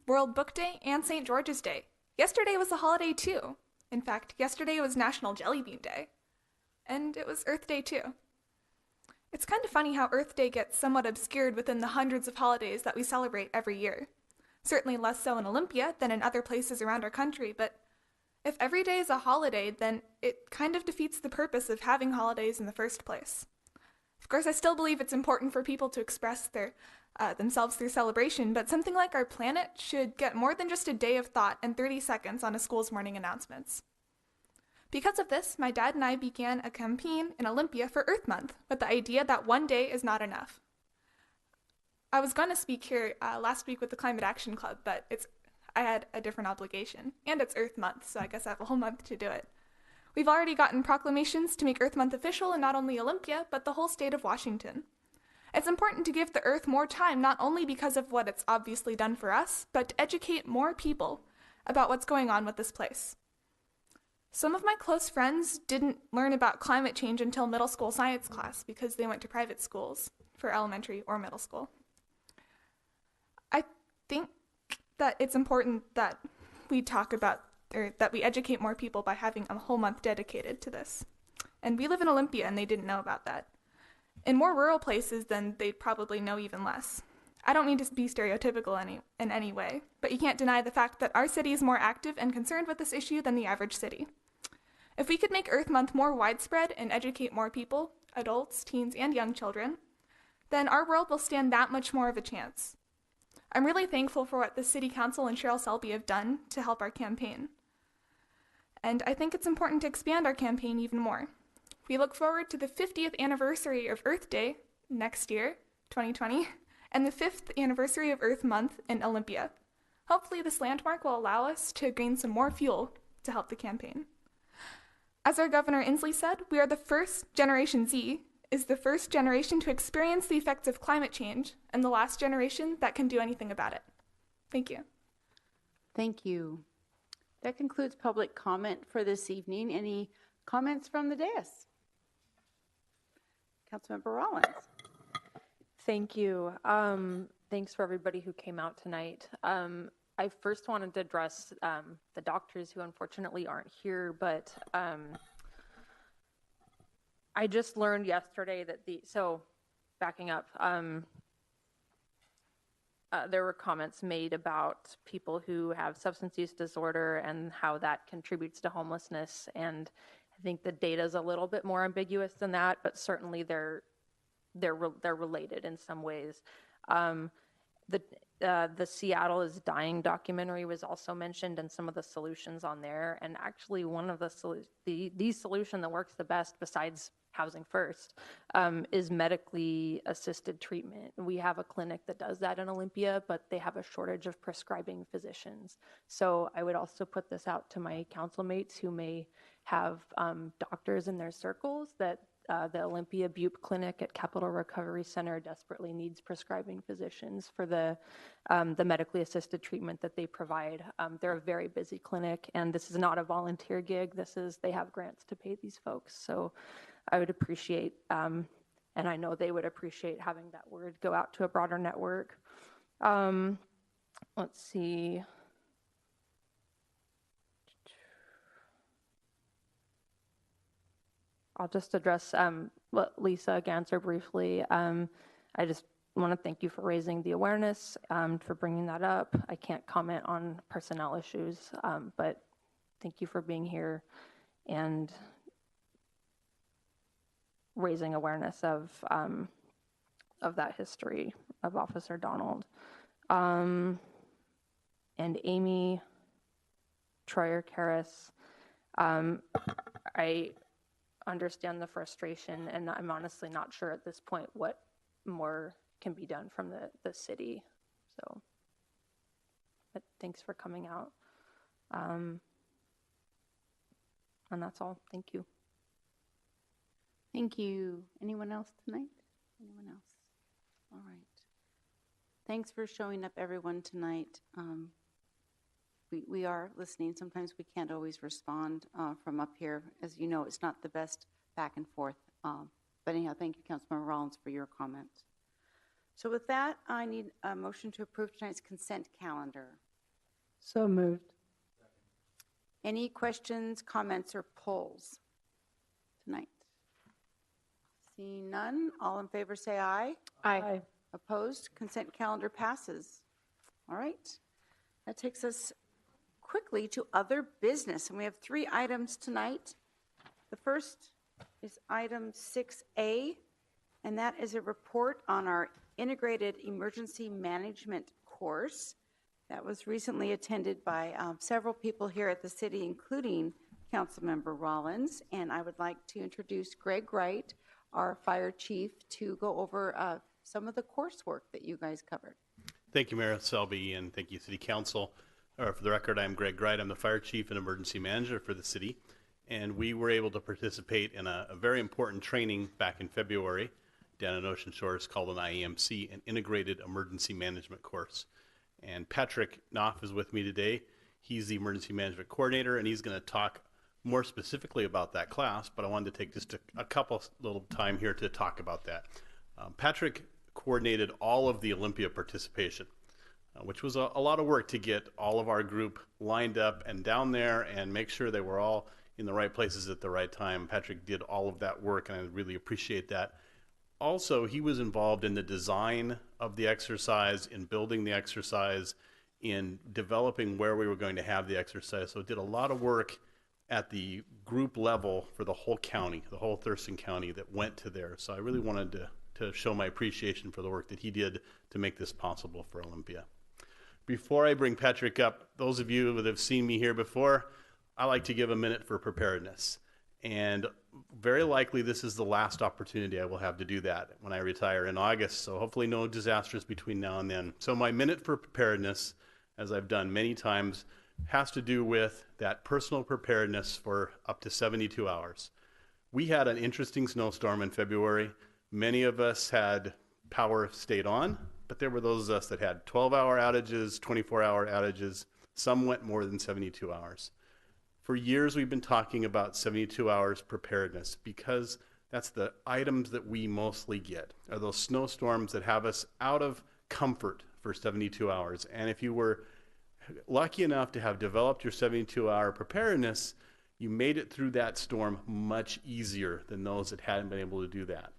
World Book Day, and St. George's Day. Yesterday was a holiday too. In fact, yesterday was National Jelly Bean Day. And it was Earth Day too. It's kind of funny how Earth Day gets somewhat obscured within the hundreds of holidays that we celebrate every year. Certainly less so in Olympia than in other places around our country, but if every day is a holiday, then it kind of defeats the purpose of having holidays in the first place. Of course, I still believe it's important for people to express themselves through celebration, but something like our planet should get more than just a day of thought and 30 seconds on a school's morning announcements. Because of this, my dad and I began a campaign in Olympia for Earth Month with the idea that one day is not enough. I was going to speak here last week with the Climate Action Club, but I had a different obligation, and it's Earth Month, so I guess I have a whole month to do it. We've already gotten proclamations to make Earth Month official in not only Olympia, but the whole state of Washington. It's important to give the Earth more time, not only because of what it's obviously done for us, but to educate more people about what's going on with this place. Some of my close friends didn't learn about climate change until middle school science class because they went to private schools for elementary or middle school. I think that it's important that we talk about, or that we educate more people by having a whole month dedicated to this. And we live in Olympia, and they didn't know about that. In more rural places, then they'd probably know even less. I don't mean to be stereotypical in any way, but you can't deny the fact that our city is more active and concerned with this issue than the average city. If we could make Earth Month more widespread and educate more people, adults, teens, and young children, then our world will stand that much more of a chance. I'm really thankful for what the City Council and Cheryl Selby have done to help our campaign. And I think it's important to expand our campaign even more. We look forward to the 50th anniversary of Earth Day next year, 2020, and the 5th anniversary of Earth Month in Olympia. Hopefully, this landmark will allow us to gain some more fuel to help the campaign. As our Governor Inslee said, we are the first generation Z, is the first generation to experience the effects of climate change and the last generation that can do anything about it. Thank you. Thank you. That concludes public comment for this evening. Any comments from the dais? Councilmember Rollins. Thank you. Thanks for everybody who came out tonight. I first wanted to address the doctors who unfortunately aren't here, but I just learned yesterday that backing up, there were comments made about people who have substance use disorder and how that contributes to homelessness. And I think the data is a little bit more ambiguous than that, but certainly they're related in some ways. The Seattle is Dying documentary was also mentioned, and some of the solutions on there. And actually, one of the solution that works the best, besides housing first, is medically assisted treatment. We have a clinic that does that in Olympia, but they have a shortage of prescribing physicians. So I would also put this out to my council mates who may have doctors in their circles that the Olympia Butte Clinic at Capital Recovery Center desperately needs prescribing physicians for the medically assisted treatment that they provide. They're a very busy clinic, and this is not a volunteer gig. They have grants to pay these folks. So I would appreciate, and I know they would appreciate having that word go out to a broader network. Let's see. I'll just address what Lisa answered briefly. I just want to thank you for raising the awareness, for bringing that up. I can't comment on personnel issues, but thank you for being here and raising awareness of that history of Officer Donald. And Amy Troyer-Karras, I understand the frustration, and I'm honestly not sure at this point what more can be done from the city. So, but thanks for coming out. And that's all. Thank you. Thank you. Anyone else tonight? Anyone else? All right. Thanks for showing up, everyone, tonight. We are listening. Sometimes we can't always respond from up here. As you know, it's not the best back and forth. But anyhow, thank you, Councilmember Rollins, for your comments. So with that, I need a motion to approve tonight's consent calendar. So moved. Any questions, comments, or polls tonight? Seeing none, all in favor say aye. Aye. Opposed? Consent calendar passes. All right. That takes us quickly to other business, and we have 3 items tonight. The first is item 6A, and that is a report on our integrated emergency management course that was recently attended by several people here at the city, including Councilmember Rollins. And I would like to introduce Greg Wright, our fire chief, to go over some of the coursework that you guys covered. Thank you, Mayor Selby, and thank you, City Council. For the record, I'm Greg Wright. I'm the fire chief and emergency manager for the city. And we were able to participate in a very important training back in February down in Ocean Shores called an IEMC, an Integrated Emergency Management Course. And Patrick Knopf is with me today. He's the emergency management coordinator, and he's going to talk more specifically about that class, but I wanted to take just a couple little time here to talk about that. Patrick coordinated all of the Olympia participation, which was a lot of work to get all of our group lined up and down there and make sure they were all in the right places at the right time. Patrick did all of that work, and I really appreciate that. Also, he was involved in the design of the exercise, in building the exercise, in developing where we were going to have the exercise. So did a lot of work at the group level for the whole county, the whole Thurston County that went to there. So I really wanted to show my appreciation for the work that he did to make this possible for Olympia. Before I bring Patrick up, those of you that have seen me here before, I like to give a minute for preparedness. And very likely this is the last opportunity I will have to do that when I retire in August. So hopefully no disasters between now and then. So my minute for preparedness, as I've done many times, has to do with that personal preparedness for up to 72 hours. We had an interesting snowstorm in February. Many of us had power stayed on, but there were those of us that had 12-hour outages, 24-hour outages. Some went more than 72 hours. For years, we've been talking about 72 hours preparedness because that's the items that we mostly get, are those snowstorms that have us out of comfort for 72 hours. And if you were lucky enough to have developed your 72-hour preparedness, you made it through that storm much easier than those that hadn't been able to do that.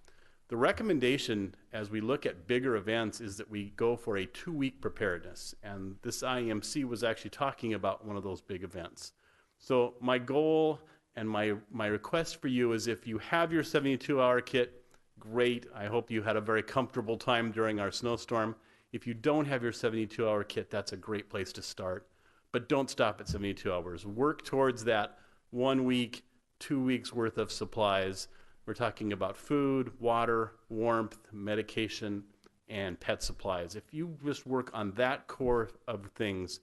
The recommendation as we look at bigger events is that we go for a 2-week preparedness. And this IMC was actually talking about one of those big events. So my goal and my request for you is if you have your 72-hour kit, great. I hope you had a very comfortable time during our snowstorm. If you don't have your 72-hour kit, that's a great place to start. But don't stop at 72 hours. Work towards that 1 week, 2 weeks worth of supplies. We're talking about food, water, warmth, medication, and pet supplies. If you just work on that core of things,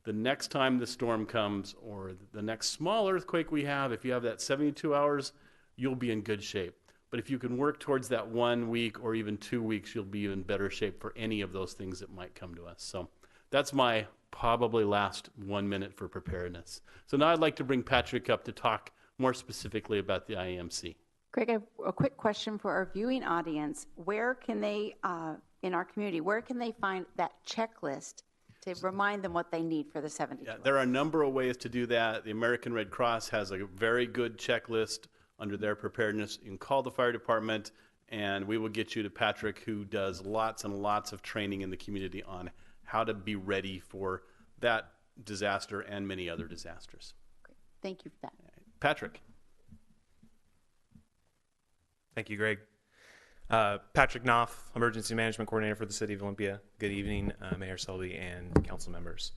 the next time the storm comes or the next small earthquake we have, if you have that 72 hours, you'll be in good shape. But if you can work towards that 1 week or even 2 weeks, you'll be in better shape for any of those things that might come to us. So that's my probably last 1 minute for preparedness. So now I'd like to bring Patrick up to talk more specifically about the IMC. Greg, I have a quick question for our viewing audience. Where can they, in our community, where can they find that checklist to remind them what they need for the 72 hours? There are a number of ways to do that. The American Red Cross has a very good checklist under their preparedness. You can call the fire department and we will get you to Patrick, who does lots and lots of training in the community on how to be ready for that disaster and many other disasters. Great. Thank you for that. Patrick. Thank you, Greg. Patrick Knopf, Emergency Management Coordinator for the City of Olympia. Good evening, Mayor Selby and council members.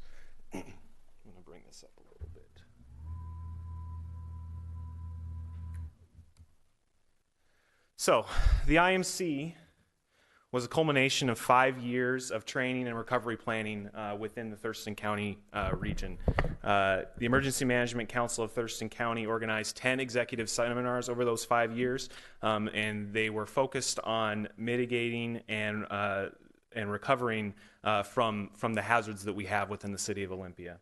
I'm going to bring this up a little bit. So, the IMC was a culmination of 5 years of training and recovery planning within the Thurston County region. The Emergency Management Council of Thurston County organized 10 executive seminars over those 5 years, and they were focused on mitigating and recovering from the hazards that we have within the city of Olympia.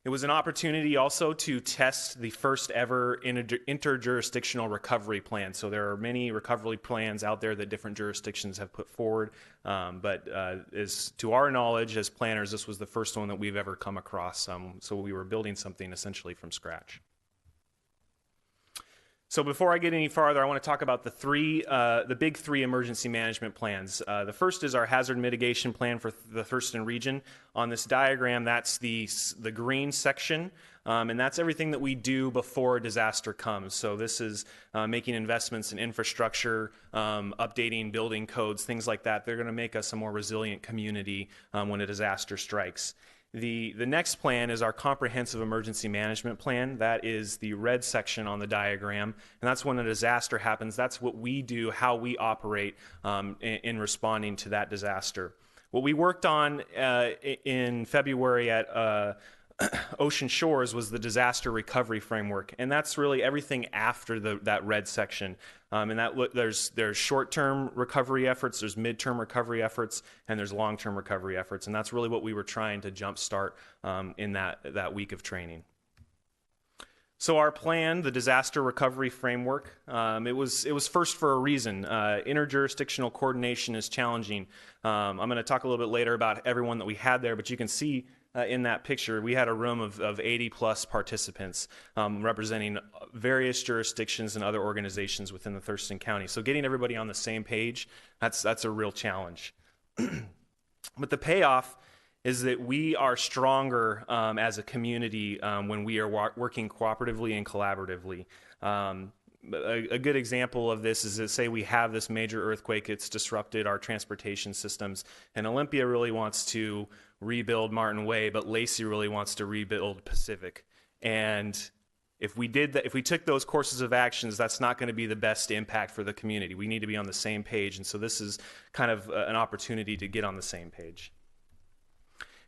It was an opportunity also to test the first ever interjurisdictional recovery plan. So there are many recovery plans out there that different jurisdictions have put forward, but as to our knowledge as planners, this was the first one that we've ever come across. So we were building something essentially from scratch. So before I get any farther, I want to talk about the big three emergency management plans. The first is our hazard mitigation plan for the Thurston region. On this diagram, that's the green section, and that's everything that we do before a disaster comes. So this is making investments in infrastructure, updating building codes, things like that. They're going to make us a more resilient community when a disaster strikes. The next plan is our comprehensive emergency management plan. That is the red section on the diagram, and that's when a disaster happens. That's what we do, how we operate in responding to that disaster. What we worked on in February at Ocean Shores was the disaster recovery framework, and that's really everything after that red section. And there's short-term recovery efforts, there's mid-term recovery efforts, and there's long-term recovery efforts, and that's really what we were trying to jumpstart in that week of training. So our plan, the disaster recovery framework, it was first for a reason. Interjurisdictional coordination is challenging. I'm going to talk a little bit later about everyone that we had there, but you can see in that picture, we had a room of 80 plus participants representing various jurisdictions and other organizations within the Thurston County. So getting everybody on the same page, that's a real challenge. But the payoff is that we are stronger as a community when we are working cooperatively and collaboratively. A good example of this is that, say we have this major earthquake, it's disrupted our transportation systems, and Olympia really wants to rebuild Martin Way, but Lacey really wants to rebuild Pacific. And if we did that, if we took those courses of actions, that's not going to be the best impact for the community. We need to be on the same page, and so this is kind of an opportunity to get on the same page.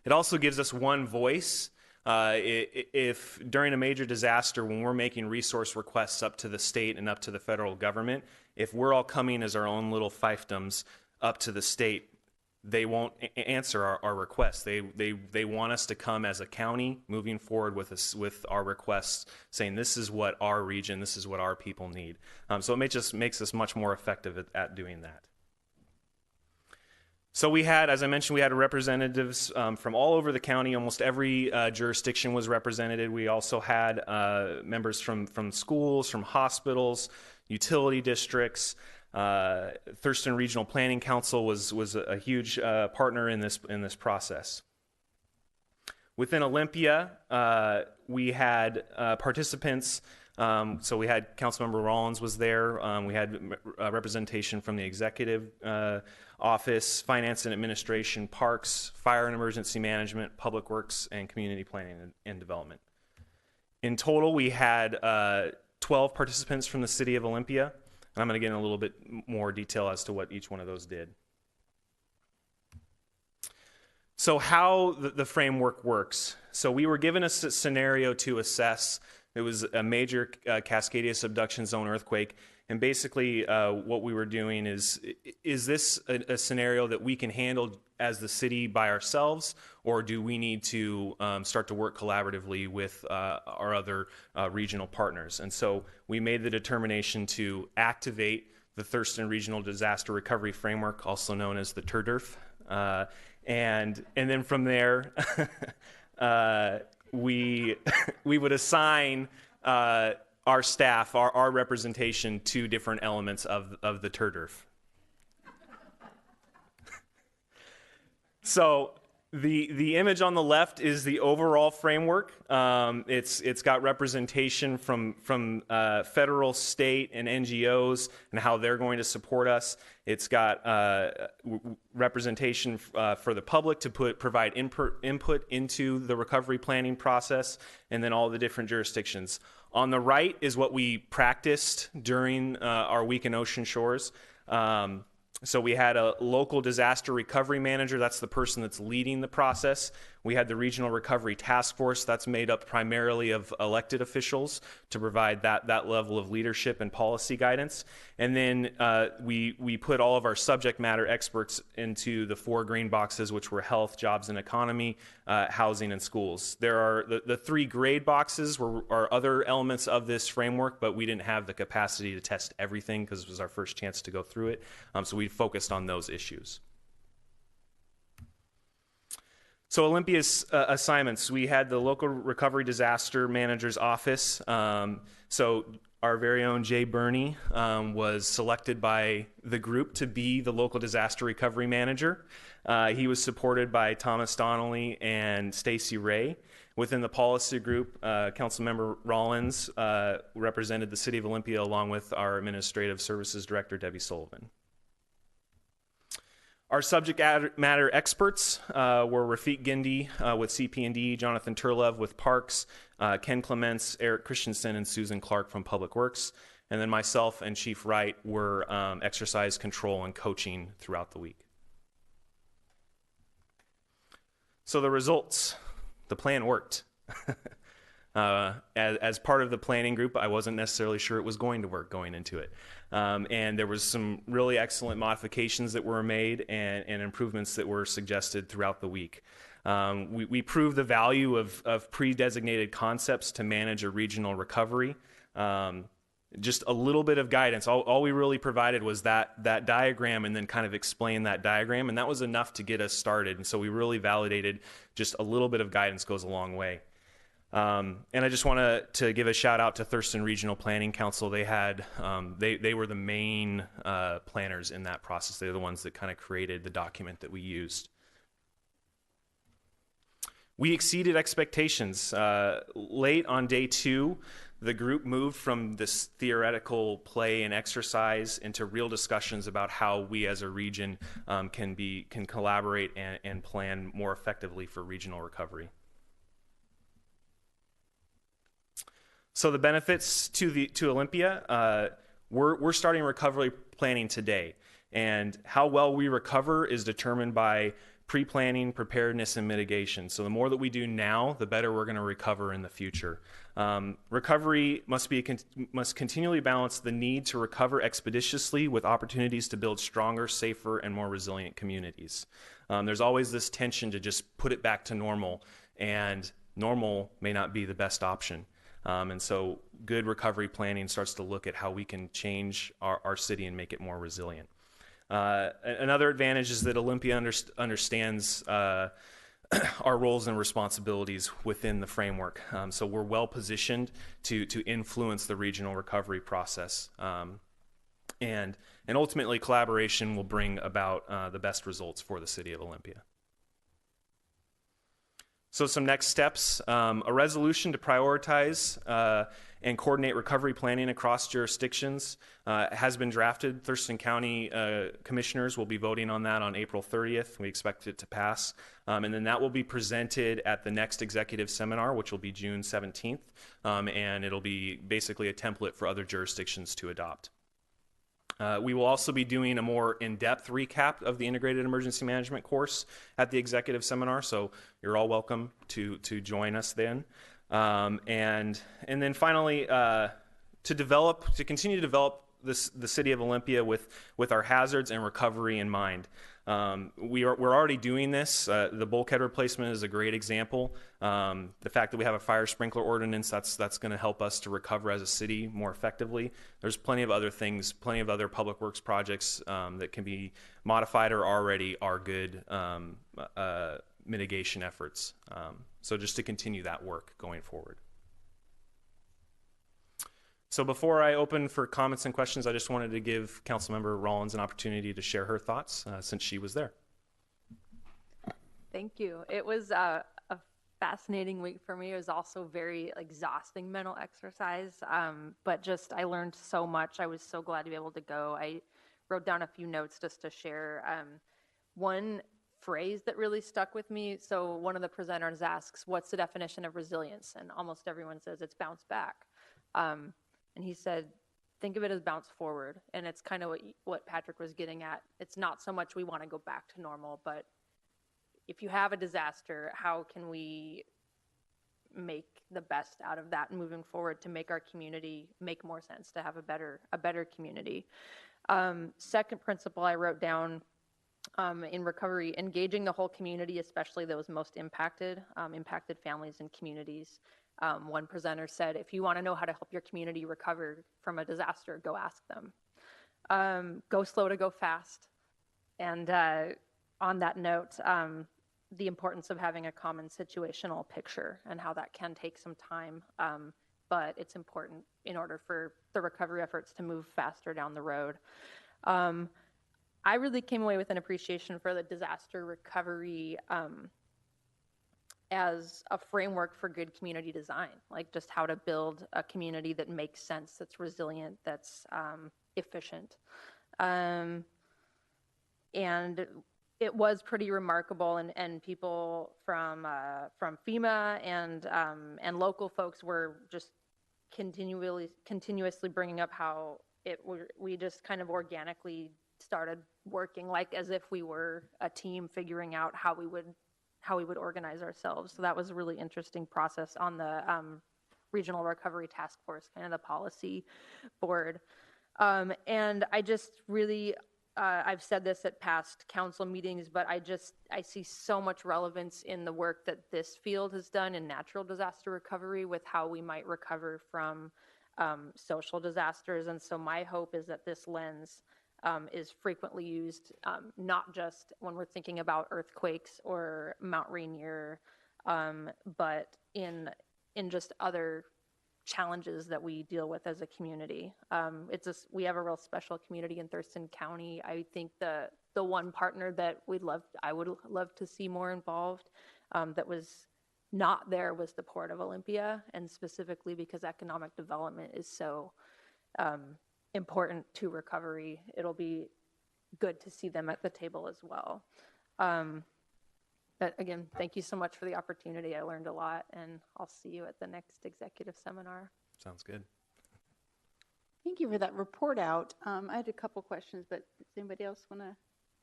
It also gives us one voice. If during a major disaster, when we're making resource requests up to the state and up to the federal government, if we're all coming as our own little fiefdoms up to the state, they won't answer our requests. They want us to come as a county moving forward with our requests, saying this is what our region, this is what our people need. So it just makes us much more effective at doing that. So we had, as I mentioned, we had representatives from all over the county. Almost every jurisdiction was represented. We also had members from schools, from hospitals, utility districts. Thurston Regional Planning Council was a huge partner in this process. Within Olympia, we had participants. So we had Councilmember Rollins was there. We had representation from the executive office, finance and administration, parks, fire and emergency management, public works, and community planning and development. In total, we had 12 participants from the city of Olympia. And I'm going to get in a little bit more detail as to what each one of those did. So how the framework works. So we were given a scenario to assess. It was a major Cascadia subduction zone earthquake. And basically what we were doing is this a scenario that we can handle as the city by ourselves, or do we need to start to work collaboratively with our other regional partners? And so we made the determination to activate the Thurston Regional Disaster Recovery Framework, also known as the TRDRF. And then from there, we would assign our staff, our representation to different elements of the TRDRF. So the image on the left is the overall framework. It's got representation from federal, state, and NGOs and how they're going to support us. It's got representation for the public to provide input into the recovery planning process, and then all the different jurisdictions. On the right is what we practiced during our week in Ocean Shores. So we had a local disaster recovery manager. That's the person that's leading the process. We had the regional recovery task force. That's made up primarily of elected officials to provide that level of leadership and policy guidance. And then we put all of our subject matter experts into the 4 green boxes, which were health, jobs and economy, housing, and schools. There are the 3 gray boxes are other elements of this framework, but we didn't have the capacity to test everything because it was our first chance to go through it. So we focused on those issues. So Olympia's assignments, we had the local recovery disaster manager's office. So our very own Jay Burney was selected by the group to be the local disaster recovery manager. He was supported by Thomas Donnelly and Stacy Ray. Within the policy group, Councilmember Rollins represented the City of Olympia along with our Administrative Services Director, Debbie Sullivan. Our subject matter experts were Rafiq Gindi with CP&D, Jonathan Turlev with Parks, Ken Clements, Eric Christensen, and Susan Clark from Public Works. And then myself and Chief Wright were exercise control and coaching throughout the week. So the results, the plan worked. As part of the planning group, I wasn't necessarily sure it was going to work going into it. And there was some really excellent modifications that were made and improvements that were suggested throughout the week. We proved the value of pre-designated concepts to manage a regional recovery. Just a little bit of guidance. All we really provided was that diagram and then kind of explain that diagram, and that was enough to get us started. And so we really validated just a little bit of guidance goes a long way. And I just want to give a shout out to Thurston Regional Planning Council. They had they were the main planners in that process. They're the ones that kind of created the document that we used. We exceeded expectations. Late on day 2, the group moved from this theoretical play and exercise into real discussions about how we as a region can collaborate and plan more effectively for regional recovery. So the benefits to Olympia, we're starting recovery planning today, and how well we recover is determined by pre-planning, preparedness, and mitigation. So the more that we do now, the better we're going to recover in the future. Recovery must continually balance the need to recover expeditiously with opportunities to build stronger, safer, and more resilient communities. There's always this tension to just put it back to normal, and normal may not be the best option. And so good recovery planning starts to look at how we can change our city and make it more resilient. Another advantage is that Olympia understands our roles and responsibilities within the framework. So we're well positioned to influence the regional recovery process. And ultimately, collaboration will bring about the best results for the city of Olympia. So some next steps, a resolution to prioritize and coordinate recovery planning across jurisdictions has been drafted. Thurston County commissioners will be voting on that on April 30th. We expect it to pass. And then that will be presented at the next executive seminar, which will be June 17th. And it'll be basically a template for other jurisdictions to adopt. We will also be doing a more in-depth recap of the Integrated Emergency Management course at the executive seminar, so you're all welcome to join us then. And then finally, to continue to develop the city of Olympia with our hazards and recovery in mind. We're already doing this. The bulkhead replacement is a great example. The fact that we have a fire sprinkler ordinance, that's going to help us to recover as a city more effectively. There's plenty of other things, plenty of other public works projects that can be modified or already are good mitigation efforts. So just to continue that work going forward. So before I open for comments and questions, I just wanted to give Councilmember Rollins an opportunity to share her thoughts since she was there. Thank you. It was a fascinating week for me. It was also very exhausting mental exercise, but just I learned so much. I was so glad to be able to go. I wrote down a few notes just to share. One phrase that really stuck with me. So one of the presenters asks, "What's the definition of resilience?" And almost everyone says it's bounce back. And he said, think of it as bounce forward. And it's kind of what Patrick was getting at. It's not so much we want to go back to normal, but if you have a disaster, how can we make the best out of that moving forward to make our community make more sense, to have a better community. Second principle I wrote down in recovery, engaging the whole community, especially those most impacted families and communities. One presenter said, if you want to know how to help your community recover from a disaster, go ask them. Go slow to go fast. And on that note, the importance of having a common situational picture and how that can take some time, but it's important in order for the recovery efforts to move faster down the road. I really came away with an appreciation for the disaster recovery as a framework for good community design, like just how to build a community that makes sense, that's resilient, that's efficient. And it was pretty remarkable, and people from FEMA and local folks were just continuously bringing up how we just kind of organically started working like as if we were a team, figuring out how we would organize ourselves. So that was a really interesting process on the Regional Recovery Task Force, kind of the policy board. And I just really, I've said this at past council meetings, but I see so much relevance in the work that this field has done in natural disaster recovery with how we might recover from social disasters. And so my hope is that this lens is frequently used, not just when we're thinking about earthquakes or Mount Rainier, but in just other challenges that we deal with as a community. We have a real special community in Thurston County. I think the one partner that I would love to see more involved, that was not there, was the Port of Olympia, and specifically because economic development is so important to recovery. It'll be good to see them at the table as well. But again, thank you so much for the opportunity. I learned a lot, and I'll see you at the next executive seminar. Sounds good. Thank you for that report out. I had a couple questions, but does anybody else want to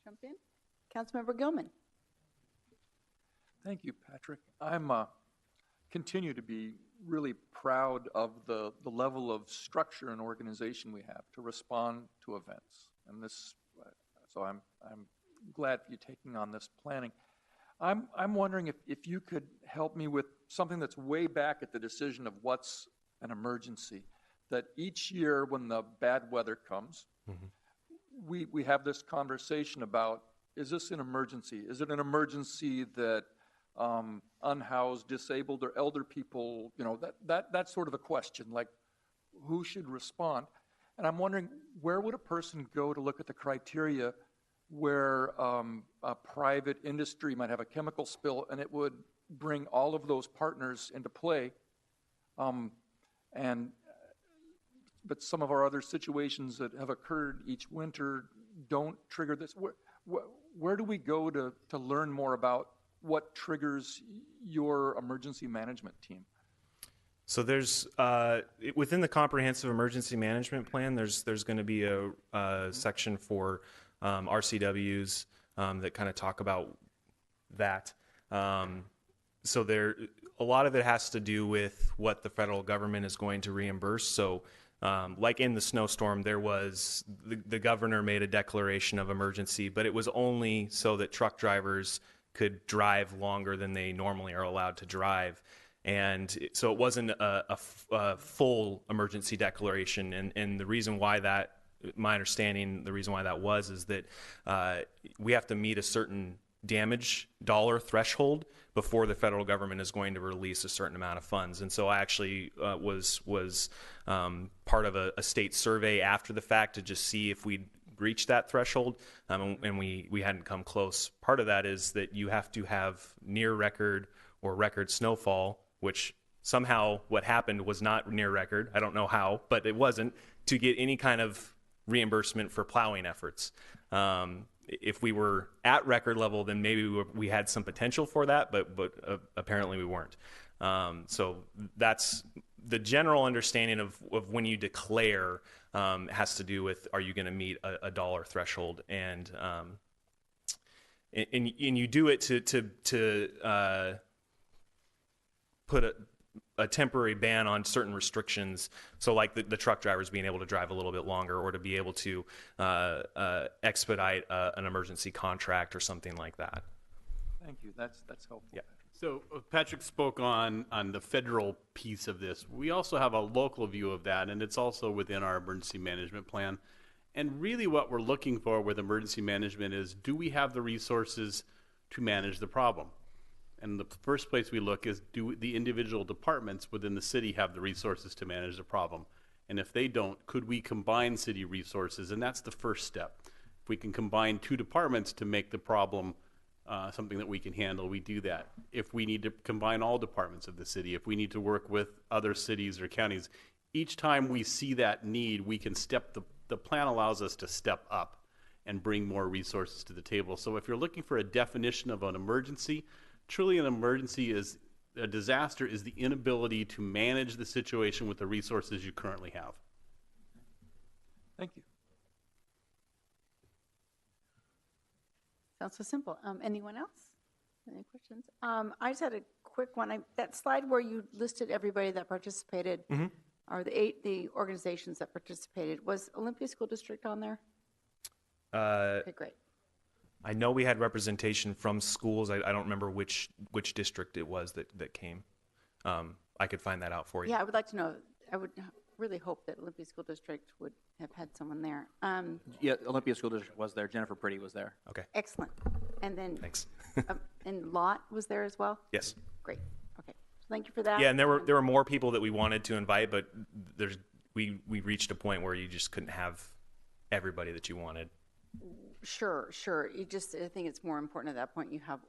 jump in? Councilmember Gilman. Thank you, Patrick. I'm continue to be really proud of the level of structure and organization we have to respond to events. And this, so I'm glad for you taking on this planning. I'm wondering if you could help me with something that's way back at the decision of what's an emergency. That each year when the bad weather comes, we have this conversation about, is this an emergency? Is it an emergency that unhoused, disabled, or elder people, that sort of a question, like who should respond? And I'm wondering, where would a person go to look at the criteria where a private industry might have a chemical spill and it would bring all of those partners into play? But some of our other situations that have occurred each winter don't trigger this. Where do we go to learn more about what triggers your emergency management team? So there's within the comprehensive emergency management plan, there's going to be a section for RCWs that kind of talk about that. So a lot of it has to do with what the federal government is going to reimburse. So like in the snowstorm, there was the governor made a declaration of emergency, but it was only so that truck drivers could drive longer than they normally are allowed to drive. And so it wasn't a full emergency declaration. And the reason why that, my understanding, the reason why that was is that we have to meet a certain damage dollar threshold before the federal government is going to release a certain amount of funds. And so I actually was part of a state survey after the fact to just see if we'd reached that threshold, and we hadn't come close. Part of that is that you have to have near record or record snowfall, which somehow what happened was not near record. I don't know how, but it wasn't, to get any kind of reimbursement for plowing efforts. If we were at record level, then maybe we had some potential for that, but apparently we weren't. So that's the general understanding of when you declare has to do with, are you going to meet a dollar threshold, and you do it to put a temporary ban on certain restrictions. So like the truck drivers being able to drive a little bit longer, or to be able to expedite an emergency contract or something like that. Thank you. That's helpful. Yeah. So Patrick spoke on the federal piece of this. We also have a local view of that, and it's also within our emergency management plan. And really what we're looking for with emergency management is, do we have the resources to manage the problem? And the first place we look is, do the individual departments within the city have the resources to manage the problem? And if they don't, could we combine city resources? And that's the first step. If we can combine two departments to make the problem something that we can handle, we do that. If we need to combine all departments of the city, if we need to work with other cities or counties, each time we see that need, we can the plan allows us to step up and bring more resources to the table. So if you're looking for a definition of an emergency, truly an emergency is, a disaster is the inability to manage the situation with the resources you currently have. Thank you. Sounds so simple. Anyone else? Any questions? I just had a quick one. That slide where you listed everybody that participated, or the organizations that participated, was Olympia School District on there? Okay, great. I know we had representation from schools. I don't remember which district it was that came. I could find that out for you. Yeah, I would like to know. I would really hope that Olympia School District would have had someone there. Yeah, Olympia School District was there. Jennifer Pretty was there. Okay. Excellent. And then thanks. And Lot was there as well? Yes. Great. Okay. Thank you for that. Yeah, and there were more people that we wanted to invite, but we reached a point where you just couldn't have everybody that you wanted. Sure. I think it's more important at that point you have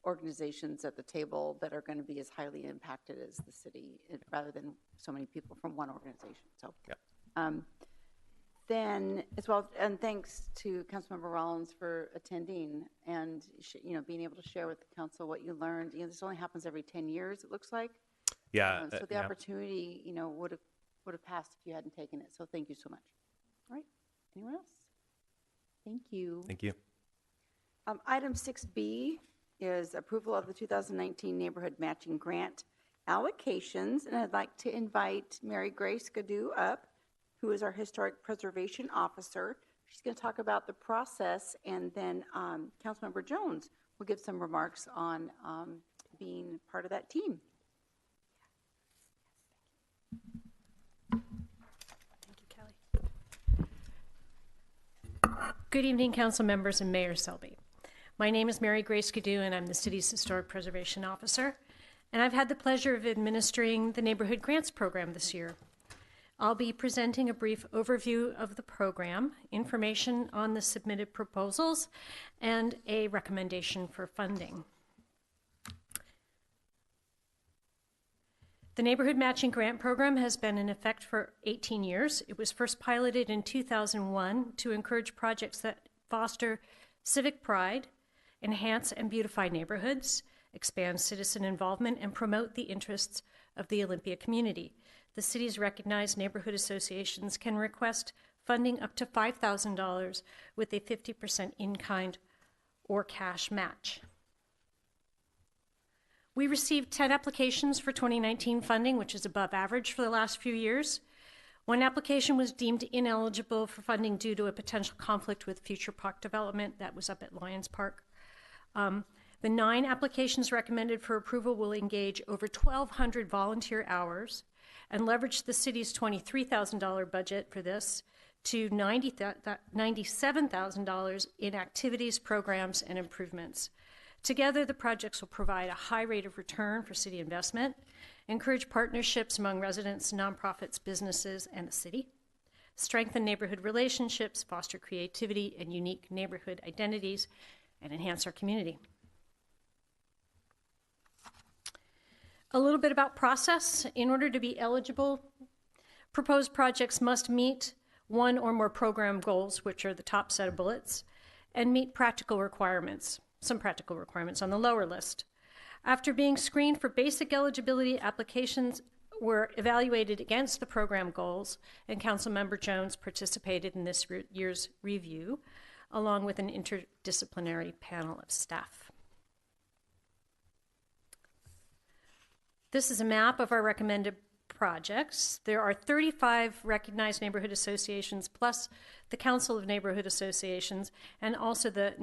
organizations at the table that are going to be as highly impacted as the city, rather than so many people from one organization. So, yeah. Then as well, and thanks to Councilmember Rollins for attending and being able to share with the council what you learned. This only happens every 10 years, it looks like. Yeah. So the opportunity, would have passed if you hadn't taken it. So thank you so much. All right. Anyone else? Thank you. Thank you. Item 6B is approval of the 2019 Neighborhood Matching Grant allocations. And I'd like to invite Mary Grace Gaddu up, who is our Historic Preservation Officer. She's going to talk about the process, and then Councilmember Jones will give some remarks on being part of that team. Good evening, council members and Mayor Selby. My name is Mary Grace Gaddu, and I'm the city's Historic Preservation Officer. And I've had the pleasure of administering the Neighborhood Grants Program this year. I'll be presenting a brief overview of the program, information on the submitted proposals, and a recommendation for funding. The Neighborhood Matching Grant Program has been in effect for 18 years. It was first piloted in 2001 to encourage projects that foster civic pride, enhance and beautify neighborhoods, expand citizen involvement, and promote the interests of the Olympia community. The city's recognized neighborhood associations can request funding up to $5,000 with a 50% in-kind or cash match. We received 10 applications for 2019 funding, which is above average for the last few years. One application was deemed ineligible for funding due to a potential conflict with future park development. That was up at Lions Park. The 9 applications recommended for approval will engage over 1,200 volunteer hours and leverage the city's $23,000 budget for this to $97,000 in activities, programs, and improvements. Together, the projects will provide a high rate of return for city investment, encourage partnerships among residents, nonprofits, businesses, and the city, strengthen neighborhood relationships, foster creativity and unique neighborhood identities, and enhance our community. A little bit about process. In order to be eligible, proposed projects must meet one or more program goals, which are the top set of bullets, and meet practical requirements. Some practical requirements on the lower list. After being screened for basic eligibility, applications were evaluated against the program goals, and Councilmember Jones participated in this year's review, along with an interdisciplinary panel of staff. This is a map of our recommended projects. There are 35 recognized neighborhood associations, plus the Council of Neighborhood Associations, and also the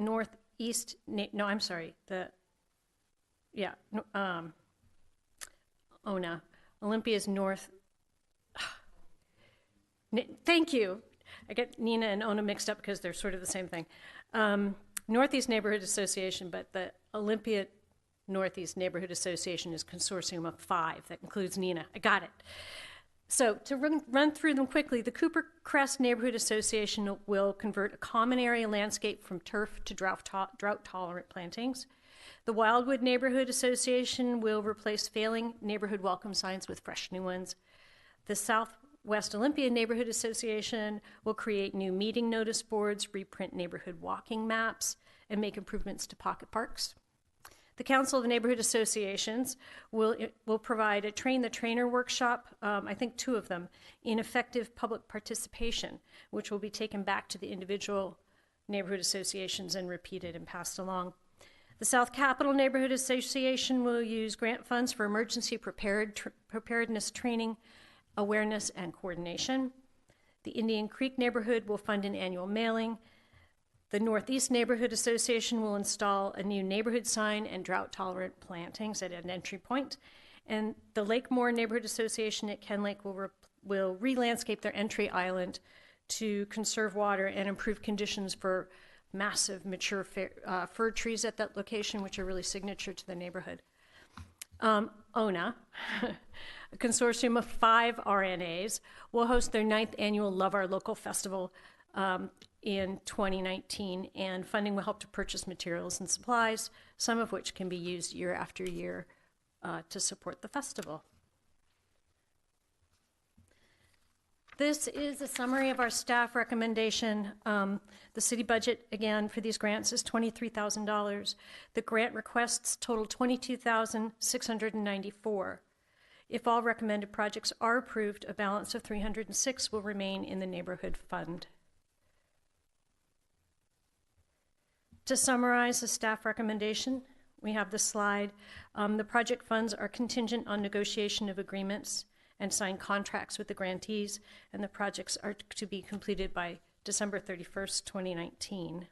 ONA, Olympia's North. Thank you. I get Nina and ONA mixed up because they're sort of the same thing. Northeast Neighborhood Association, but the Olympia Northeast Neighborhood Association is a consortium of 5. That includes Nina. I got it. So to run through them quickly, the Cooper Crest Neighborhood Association will convert a common area landscape from turf to drought-tolerant plantings. The Wildwood Neighborhood Association will replace failing neighborhood welcome signs with fresh new ones. The Southwest Olympia Neighborhood Association will create new meeting notice boards, reprint neighborhood walking maps, and make improvements to pocket parks. The Council of Neighborhood Associations will provide a Train the Trainer workshop, I think 2 of them, in effective public participation, which will be taken back to the individual neighborhood associations and repeated and passed along. The South Capitol Neighborhood Association will use grant funds for emergency preparedness training, awareness, and coordination. The Indian Creek Neighborhood will fund an annual mailing. The Northeast Neighborhood Association will install a new neighborhood sign and drought-tolerant plantings at an entry point. And the Lakemore Neighborhood Association at Ken Lake will re-landscape their entry island to conserve water and improve conditions for massive mature fir trees at that location, which are really signature to the neighborhood. ONA, a consortium of 5 RNAs, will host their 9th annual Love Our Local Festival in 2019, and funding will help to purchase materials and supplies, some of which can be used year after year to support the festival. This is a summary of our staff recommendation. The city budget, again, for these grants is $23,000. The grant requests total $22,694. If all recommended projects are approved, a balance of $306 will remain in the neighborhood fund. To summarize the staff recommendation, We have the slide. The project funds are contingent on negotiation of agreements and signed contracts with the grantees, and the projects are to be completed by December 31st, 2019.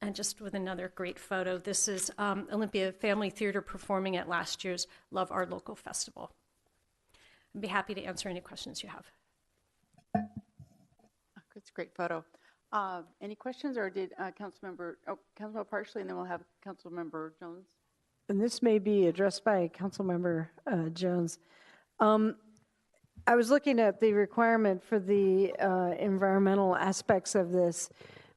And just with another great photo, this is Olympia Family Theater performing at last year's Love Our Local Festival. I'd be happy to answer any questions you have. It's a great photo. Any questions, or did Councilmember Parsley, and then we'll have Councilmember Jones? And this may be addressed by Councilmember Jones. I was looking at the requirement for the environmental aspects of this.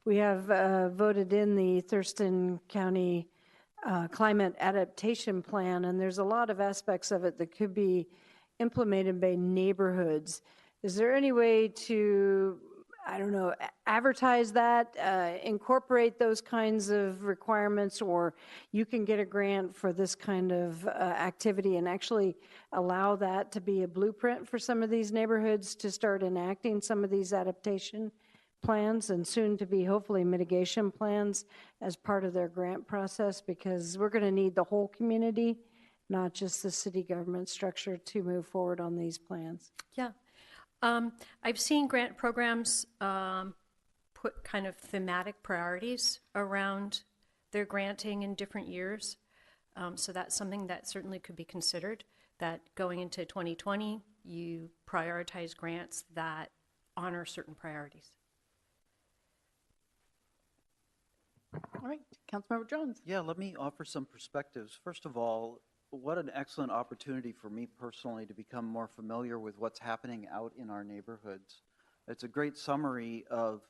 We have voted in the Thurston County Climate Adaptation Plan, and there's a lot of aspects of it that could be implemented by neighborhoods. Is there any way to, I don't know, advertise that, incorporate those kinds of requirements, or you can get a grant for this kind of activity and actually allow that to be a blueprint for some of these neighborhoods to start enacting some of these adaptation plans and soon to be hopefully mitigation plans as part of their grant process, because we're going to need the whole community, not just the city government structure, to move forward on these plans. Yeah. I've seen grant programs put kind of thematic priorities around their granting in different years. So that's something that certainly could be considered, that going into 2020, you prioritize grants that honor certain priorities. All right, Councilmember Jones. Yeah, let me offer some perspectives. First of all, what an excellent opportunity for me personally to become more familiar with what's happening out in our neighborhoods. It's a great summary of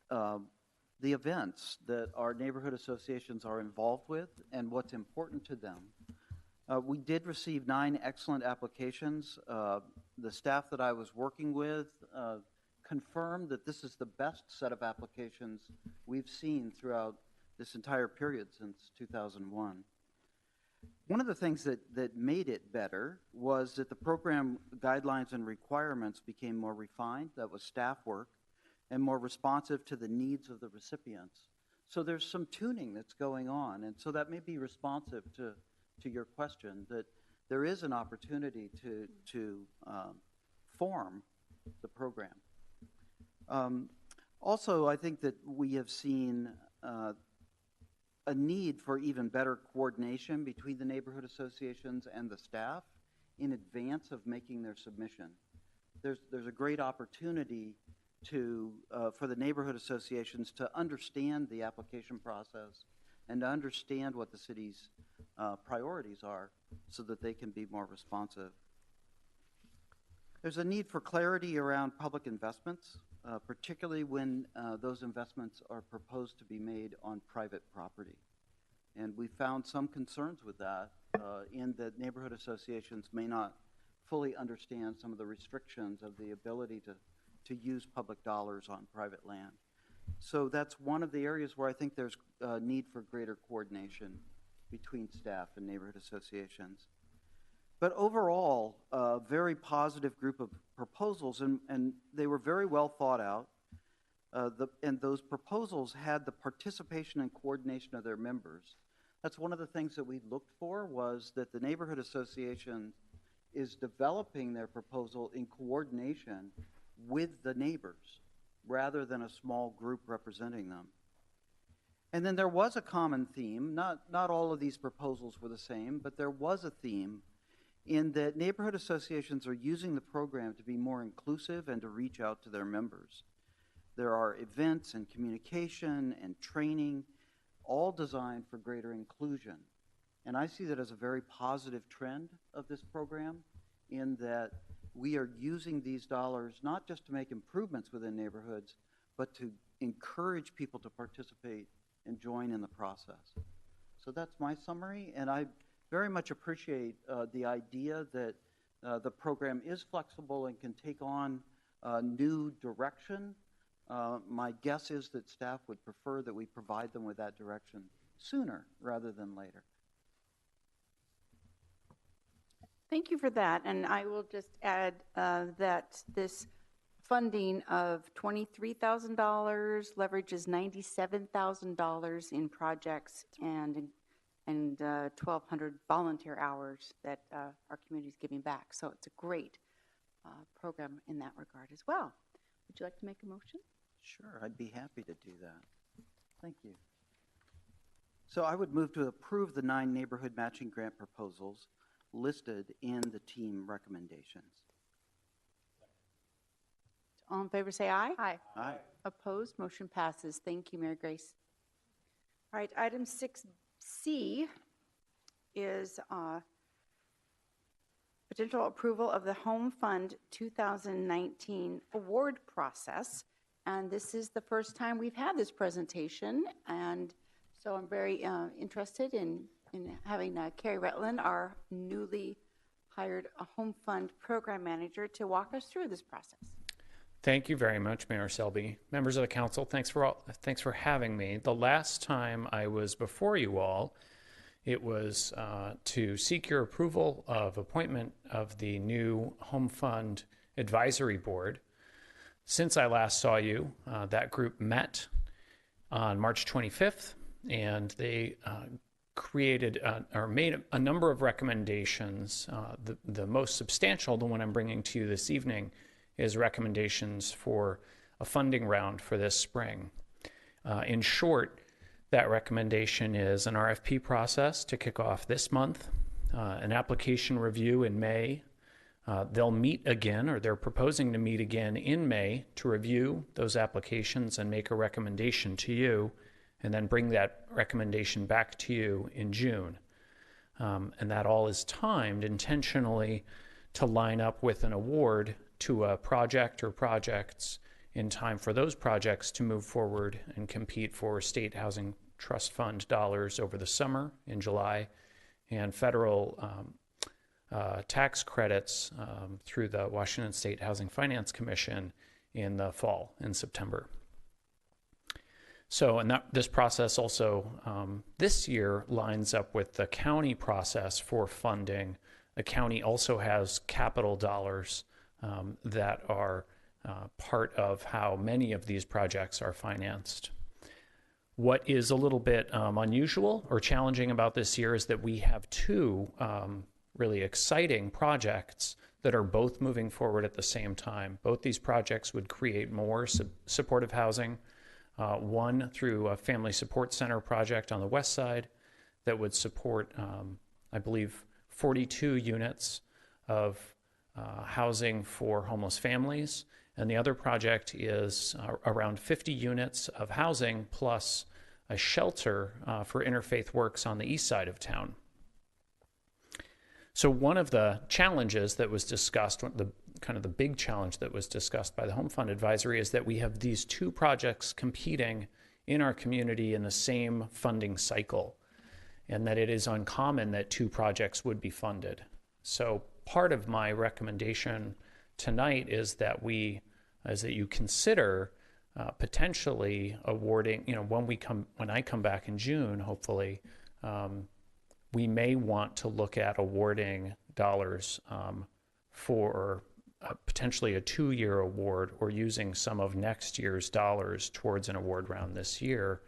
the events that our neighborhood associations are involved with and what's important to them. We did receive 9 excellent applications. The staff that I was working with confirmed that this is the best set of applications we've seen throughout this entire period since 2001. One of the things that made it better was that the program guidelines and requirements became more refined. That was staff work, and more responsive to the needs of the recipients. So there's some tuning that's going on, and so that may be responsive to your question, that there is an opportunity to form the program. Also, I think that we have seen a need for even better coordination between the neighborhood associations and the staff in advance of making their submission. There's a great opportunity for the neighborhood associations to understand the application process and to understand what the city's priorities are so that they can be more responsive. There's a need for clarity around public investments, particularly when those investments are proposed to be made on private property. And we found some concerns with that in that neighborhood associations may not fully understand some of the restrictions of the ability to use public dollars on private land. So that's one of the areas where I think there's a need for greater coordination between staff and neighborhood associations. But overall, a very positive group of proposals, and they were very well thought out. And those proposals had the participation and coordination of their members. That's one of the things that we looked for, was that the neighborhood association is developing their proposal in coordination with the neighbors, rather than a small group representing them. And then there was a common theme. Not all of these proposals were the same, but there was a theme in that neighborhood associations are using the program to be more inclusive and to reach out to their members. There are events and communication and training, all designed for greater inclusion. And I see that as a very positive trend of this program, in that we are using these dollars not just to make improvements within neighborhoods, but to encourage people to participate and join in the process. So that's my summary, and I very much appreciate the idea that the program is flexible and can take on new direction. My guess is that staff would prefer that we provide them with that direction sooner rather than later. Thank you for that, and I will just add that this funding of $23,000, leverage is $97,000 in projects, and 1,200 volunteer hours that our community is giving back. So it's a great program in that regard as well. Would you like to make a motion? Sure, I'd be happy to do that. Thank you. So I would move to approve the 9 neighborhood matching grant proposals listed in the team recommendations. All in favor say aye. Aye. Aye. Opposed? Motion passes. Thank you, Mary Grace. All right, item 6C is potential approval of the Home Fund 2019 award process. And this is the first time we've had this presentation. And so I'm very interested in having Carrie Retland, our newly hired Home Fund program manager, to walk us through this process. Thank you very much, Mayor Selby. Members of the council, thanks for having me. The last time I was before you all, it was to seek your approval of appointment of the new Home Fund Advisory Board. Since I last saw you, that group met on March 25th, and they created or made a number of recommendations. The most substantial, the one I'm bringing to you this evening, is recommendations for a funding round for this spring. In short, that recommendation is an RFP process to kick off this month, an application review in May. They'll meet again, or they're proposing to meet again in May to review those applications and make a recommendation to you, and then bring that recommendation back to you in June. And that all is timed intentionally to line up with an award to a project or projects in time for those projects to move forward and compete for state housing trust fund dollars over the summer in July, and federal tax credits through the Washington State Housing Finance Commission in the fall, in September. So, and this process also this year lines up with the county process for funding. The county also has capital dollars that are part of how many of these projects are financed. What is a little bit unusual or challenging about this year is that we have 2 really exciting projects that are both moving forward at the same time. Both these projects would create more supportive housing. One through a family support center project on the west side that would support, I believe, 42 units of housing for homeless families. And the other project is around 50 units of housing plus a shelter for Interfaith Works on the east side of town. So one of the challenges that was discussed, the big challenge that was discussed by the Home Fund Advisory, is that we have these 2 projects competing in our community in the same funding cycle, and that it is uncommon that 2 projects would be funded. So part of my recommendation tonight is that you consider potentially awarding, when I come back in June, hopefully, we may want to look at awarding dollars for potentially a 2-year award, or using some of next year's dollars towards an award round this year.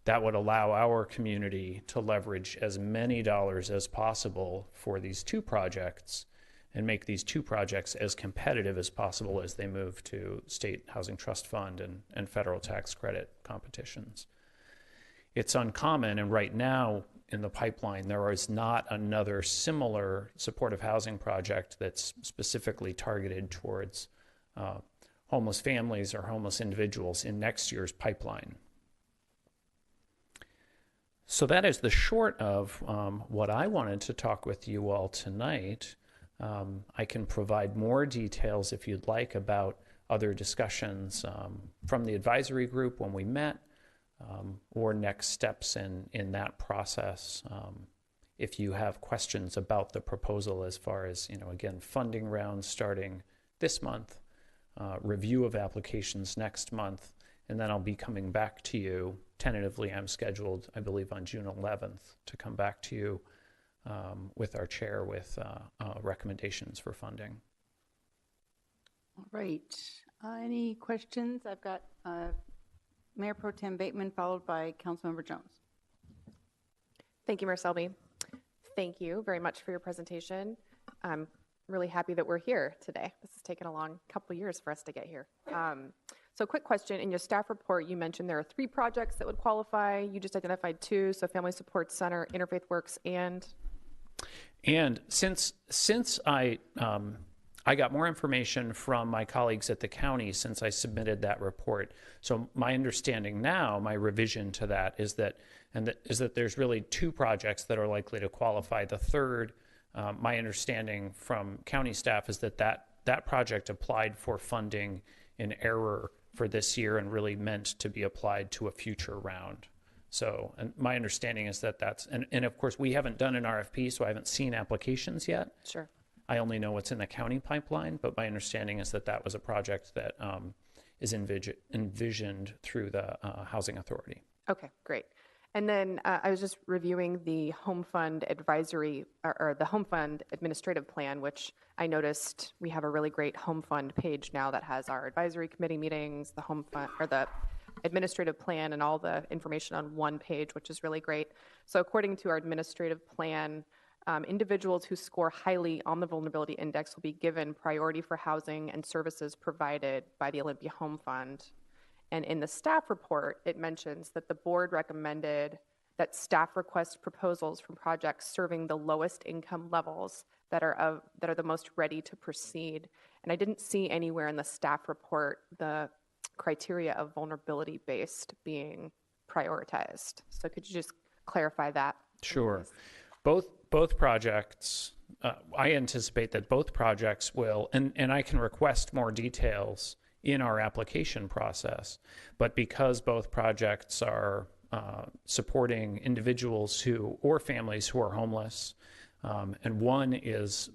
That would allow our community to leverage as many dollars as possible for these 2 projects and make these 2 projects as competitive as possible as they move to state housing trust fund and federal tax credit competitions. It's uncommon, and right now in the pipeline, there is not another similar supportive housing project that's specifically targeted towards homeless families or homeless individuals in next year's pipeline. So that is the short of what I wanted to talk with you all tonight. I can provide more details if you'd like about other discussions from the advisory group when we met, or next steps in that process. If you have questions about the proposal as far as, again, funding rounds starting this month, review of applications next month, and then I'll be coming back to you. Tentatively, I'm scheduled, I believe, on June 11th to come back to you with our chair with recommendations for funding. All right. Any questions? I've got Mayor Pro Tem Bateman, followed by Councilmember Jones. Thank you, Mayor Selby. Thank you very much for your presentation. I'm really happy that we're here today. This has taken a long couple years for us to get here. So quick question, in your staff report, you mentioned there are 3 projects that would qualify. You just identified 2, so Family Support Center, Interfaith Works, and? And since I got more information from my colleagues at the county since I submitted that report. So my understanding now, my revision to that is that there's really 2 projects that are likely to qualify. The third, my understanding from county staff is that project applied for funding in error for this year and really meant to be applied to a future round. So, and my understanding is that's, and of course we haven't done an RFP, so I haven't seen applications yet. Sure. I only know what's in the county pipeline, but my understanding is that was a project that is envisioned through the Housing Authority. Okay, great. And then I was just reviewing the Home Fund advisory, or the Home Fund administrative plan, which I noticed we have a really great Home Fund page now that has our advisory committee meetings, the Home Fund, or the administrative plan, and all the information on one page, which is really great. So according to our administrative plan, individuals who score highly on the vulnerability index will be given priority for housing and services provided by the Olympia Home Fund. And in the staff report, it mentions that the board recommended that staff request proposals from projects serving the lowest income levels that are the most ready to proceed. And I didn't see anywhere in the staff report the criteria of vulnerability based being prioritized. So could you just clarify that? Sure. Both projects, I anticipate that both projects will, and I can request more details in our application process, but because both projects are supporting individuals or families who are homeless, and one is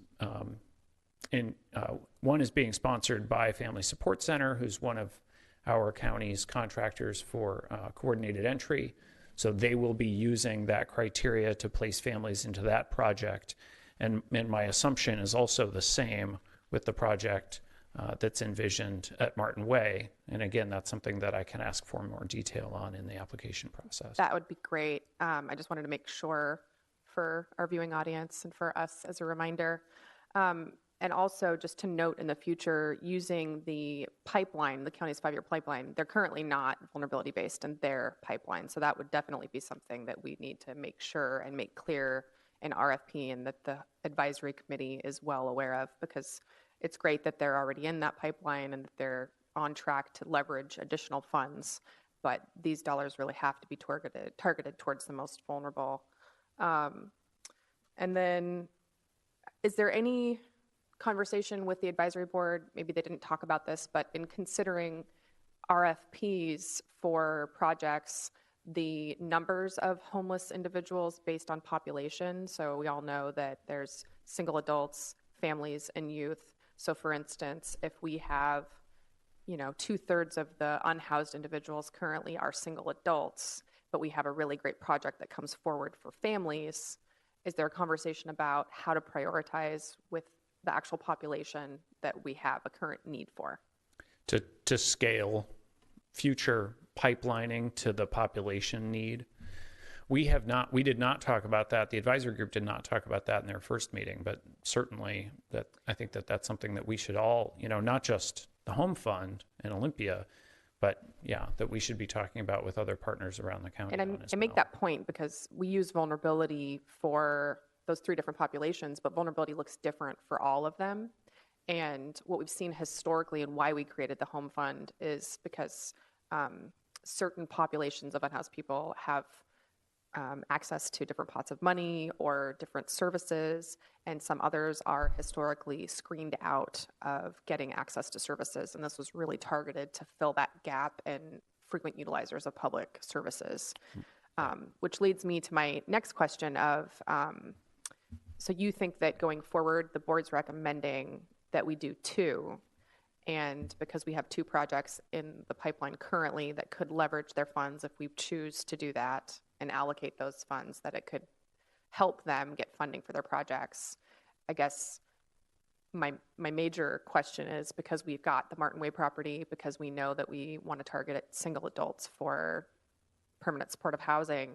being sponsored by Family Support Center, who's one of our county's contractors for coordinated entry. So they will be using that criteria to place families into that project. And my assumption is also the same with the project that's envisioned at Martin Way. And again, that's something that I can ask for more detail on in the application process. That would be great. I just wanted to make sure for our viewing audience and for us as a reminder. And also just to note in the future, using the pipeline, the county's 5-year pipeline, they're currently not vulnerability based in their pipeline. So that would definitely be something that we need to make sure and make clear in RFP, and that the advisory committee is well aware of, because it's great that they're already in that pipeline and that they're on track to leverage additional funds, but these dollars really have to be targeted towards the most vulnerable. And then, is there any conversation with the advisory board, maybe they didn't talk about this, but in considering RFPs for projects, the numbers of homeless individuals based on population? So we all know that there's single adults, families, and youth. So for instance, if we have, 2/3 of the unhoused individuals currently are single adults, but we have a really great project that comes forward for families, is there a conversation about how to prioritize with the actual population that we have a current need for? To scale future pipelining to the population need. We did not talk about that. The advisory group did not talk about that in their first meeting, but certainly I think that's something that we should all, not just the Home Fund and Olympia, but that we should be talking about with other partners around the county. And I make that point because we use vulnerability for those 3 different populations, but vulnerability looks different for all of them. And what we've seen historically and why we created the Home Fund is because certain populations of unhoused people have access to different pots of money or different services, and some others are historically screened out of getting access to services. And this was really targeted to fill that gap in frequent utilizers of public services, which leads me to my next question of, so you think that going forward, the board's recommending that we do 2, and because we have 2 projects in the pipeline currently that could leverage their funds if we choose to do that and allocate those funds, that it could help them get funding for their projects. I guess my major question is, because we've got the Martin Way property, because we know that we want to target single adults for permanent supportive housing,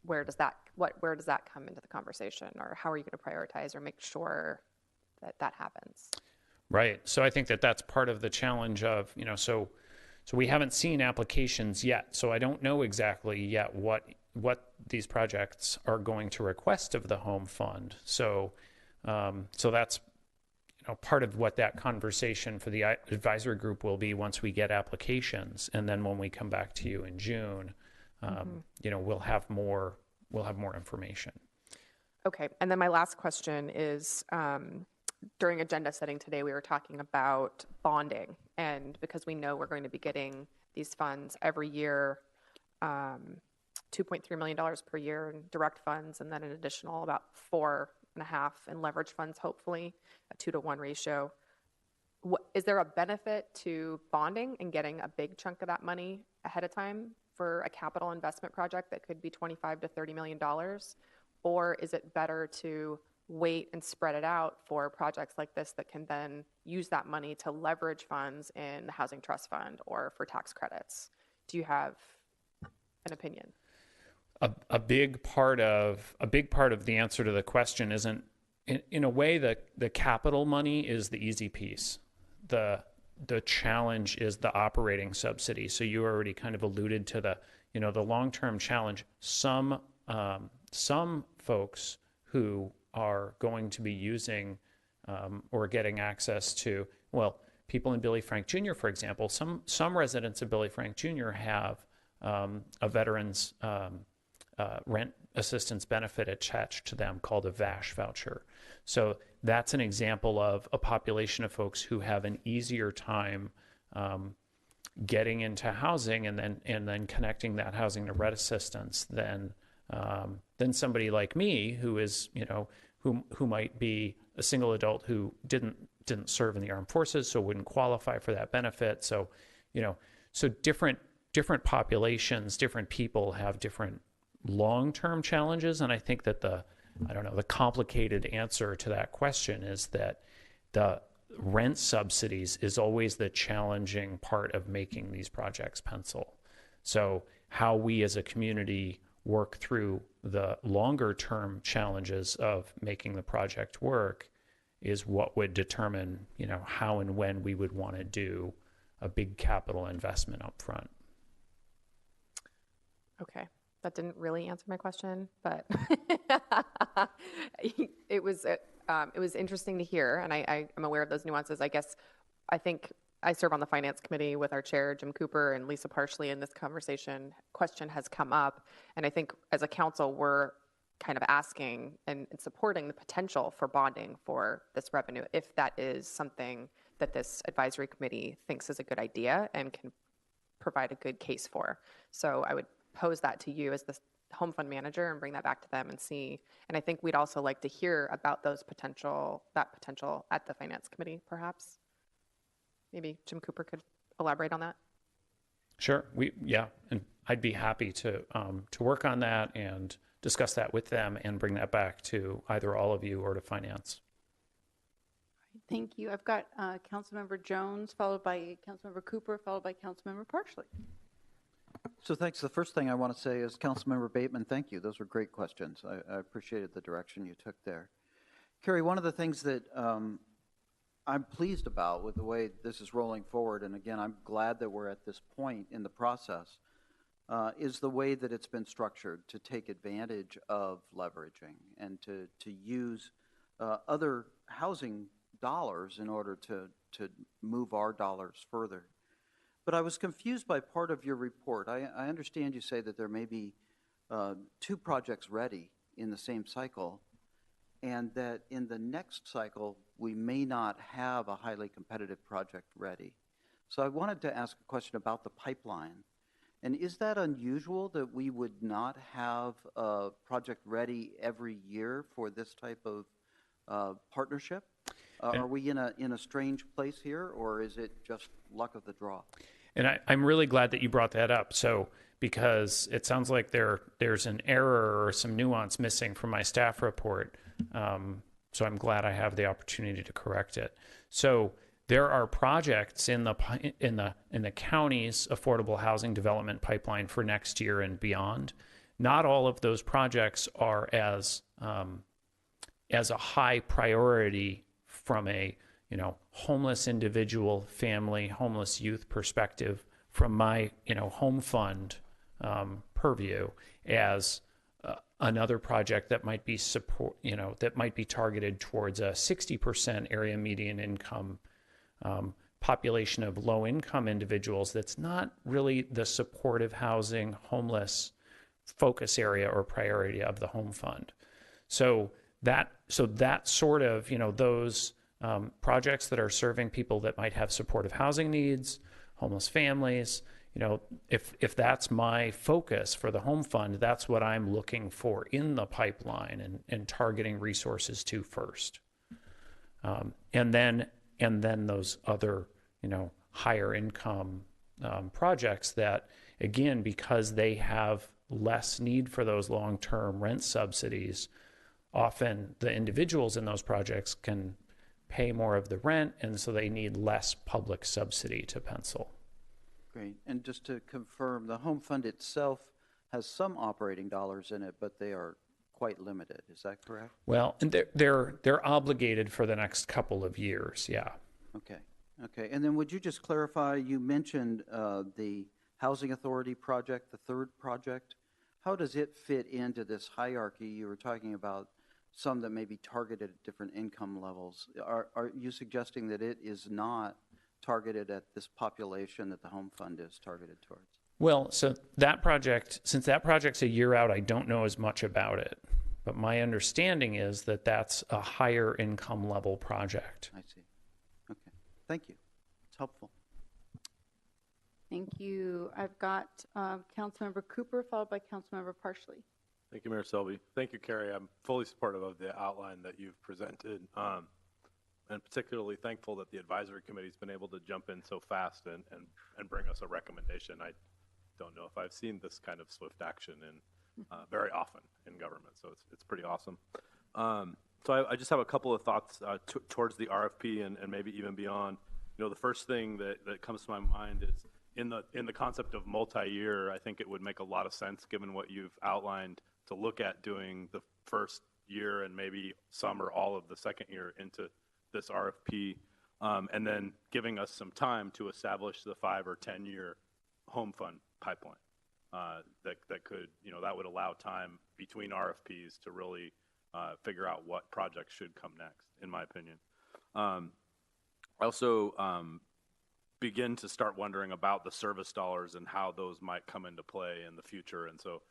where does that come into the conversation, or how are you going to prioritize or make sure that that happens? Right. So I think that that's part of the challenge of, so we haven't seen applications yet. So I don't know exactly yet what these projects are going to request of the home fund. So that's part of what that conversation for the advisory group will be once we get applications, and then when we come back to you in June, we'll have more information. Okay, and then my last question is, during agenda setting today, we were talking about bonding, and because we know we're going to be getting these funds every year, $2.3 million per year in direct funds, and then an additional about 4.5 in leverage funds, hopefully a 2-to-1 ratio. Is there a benefit to bonding and getting a big chunk of that money ahead of time for a capital investment project that could be $25 to $30 million? Or is it better to wait and spread it out for projects like this that can then use that money to leverage funds in the Housing Trust Fund or for tax credits? Do you have an opinion? A big part of the answer to the question isn't, in a way, the capital money is the easy piece. The challenge is the operating subsidy. So you already kind of alluded to the long-term challenge. Some folks who are going to be using or getting access to, people in Billy Frank Jr., for example, some residents of Billy Frank Jr. have a veteran's rent assistance benefit attached to them called a VASH voucher. So that's an example of a population of folks who have an easier time getting into housing and then connecting that housing to rent assistance than somebody like me who is, who might be a single adult who didn't serve in the armed forces, so wouldn't qualify for that benefit. So, so different populations, different people have different long-term challenges. And I think that the complicated answer to that question is that the rent subsidies is always the challenging part of making these projects pencil. So how we as a community work through the longer-term challenges of making the project work is what would determine, how and when we would want to do a big capital investment up front. Okay. That didn't really answer my question, but it was interesting to hear, and I am aware of those nuances. I think I serve on the finance committee with our chair, Jim Cooper, and Lisa Parsley, and this question has come up, and I think as a council, we're kind of asking and supporting the potential for bonding for this revenue, if that is something that this advisory committee thinks is a good idea and can provide a good case for. So I would pose that to you as the home fund manager and bring that back to them and see. And I think we'd also like to hear about that potential at the finance committee, perhaps. Maybe Jim Cooper could elaborate on that. Sure. And I'd be happy to work on that and discuss that with them and bring that back to either all of you or to finance. Thank you. I've got Councilmember Jones, followed by Councilmember Cooper, followed by Councilmember Parsley. So thanks. The first thing I want to say is, Councilmember Bateman, thank you. Those were great questions. I appreciated the direction you took there. Carrie, one of the things that I'm pleased about with the way this is rolling forward, and again, I'm glad that we're at this point in the process, is the way that it's been structured to take advantage of leveraging and to use other housing dollars in order to move our dollars further. But I was confused by part of your report. I understand you say that there may be 2 projects ready in the same cycle, and that in the next cycle, we may not have a highly competitive project ready. So I wanted to ask a question about the pipeline. And is that unusual that we would not have a project ready every year for this type of partnership? Are we in a strange place here, or is it just luck of the draw? And I'm really glad that you brought that up. So, because it sounds like there's an error or some nuance missing from my staff report. So I'm glad I have the opportunity to correct it. So there are projects in the county's affordable housing development pipeline for next year and beyond. Not all of those projects are as a high priority from a homeless individual, family, homeless youth perspective from my home fund purview as another project that might be that might be targeted towards a 60% area median income population of low income individuals. That's not really the supportive housing homeless focus area or priority of the home fund. So that sort of those projects that are serving people that might have supportive housing needs, homeless families, if that's my focus for the home fund, that's what I'm looking for in the pipeline and targeting resources to first. And then those other, higher income projects that, again, because they have less need for those long-term rent subsidies, often the individuals in those projects can pay more of the rent, and so they need less public subsidy to pencil. Great. And just to confirm, the home fund itself has some operating dollars in it, but they are quite limited. Is that correct? Well, and they're obligated for the next couple of years. Yeah. Okay. Okay. And then would you just clarify? You mentioned the Housing Authority project, the third project. How does it fit into this hierarchy? You were talking about some that may be targeted at different income levels. Are you suggesting that it is not targeted at this population that the home fund is targeted towards? Well, so that project, since that project's a year out, I don't know as much about it. But my understanding is that that's a higher income level project. I see. Okay. Thank you. It's helpful. Thank you. I've got Councilmember Cooper, followed by Councilmember Parsley. Thank you, Mayor Selby. Thank you, Carrie. I'm fully supportive of the outline that you've presented, and particularly thankful that the advisory committee's been able to jump in so fast and bring us a recommendation. I don't know if I've seen this kind of swift action very often in government, so it's pretty awesome. So I just have a couple of thoughts towards the RFP and maybe even beyond. The first thing that comes to my mind is in the concept of multi-year. I think it would make a lot of sense, given what you've outlined, to look at doing the first year and maybe some or all of the second year into this RFP, and then giving us some time to establish the 5 or 10 year home fund pipeline. That could, that would allow time between RFPs to really figure out what projects should come next, in my opinion. I also begin to start wondering about the service dollars and how those might come into play in the future. And so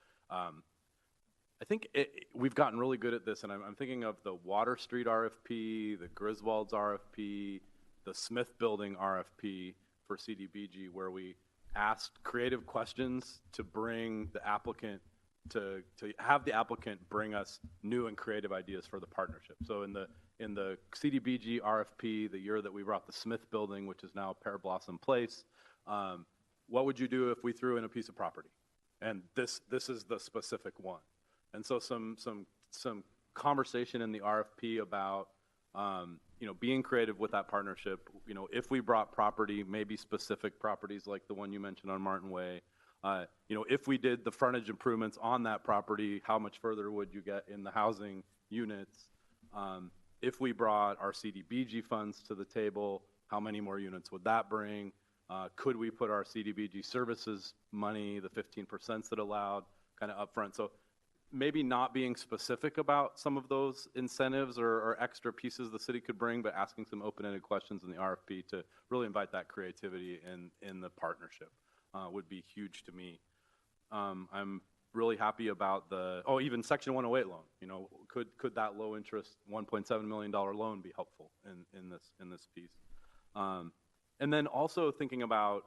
I think we've gotten really good at this, and I'm thinking of the Water Street RFP, the Griswold's RFP, the Smith Building RFP for CDBG, where we asked creative questions to bring the applicant to have the applicant bring us new and creative ideas for the partnership. So in the CDBG RFP, the year that we brought the Smith Building, which is now Pear Blossom Place, what would you do if we threw in a piece of property? And this is the specific one. And so some conversation in the RFP about being creative with that partnership. If we brought property, maybe specific properties like the one you mentioned on Martin Way. If we did the frontage improvements on that property, how much further would you get in the housing units? If we brought our CDBG funds to the table, how many more units would that bring? Could we put our CDBG services money, the 15% that allowed, kind of upfront? So maybe not being specific about some of those incentives or extra pieces the city could bring, but asking some open-ended questions in the RFP to really invite that creativity in the partnership would be huge to me. I'm really happy about even Section 108 loan. Could that low interest $1.7 million loan be helpful in this piece? And then also thinking about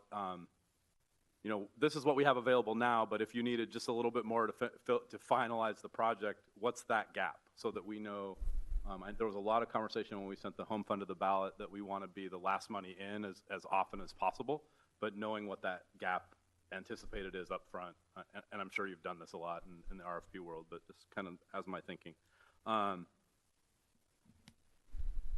this is what we have available now, but if you needed just a little bit more to finalize the project, what's that gap? So that we know, there was a lot of conversation when we sent the home fund to the ballot that we want to be the last money in as often as possible, but knowing what that gap anticipated is up front. And I'm sure you've done this a lot in the RFP world, but just kind of as my thinking.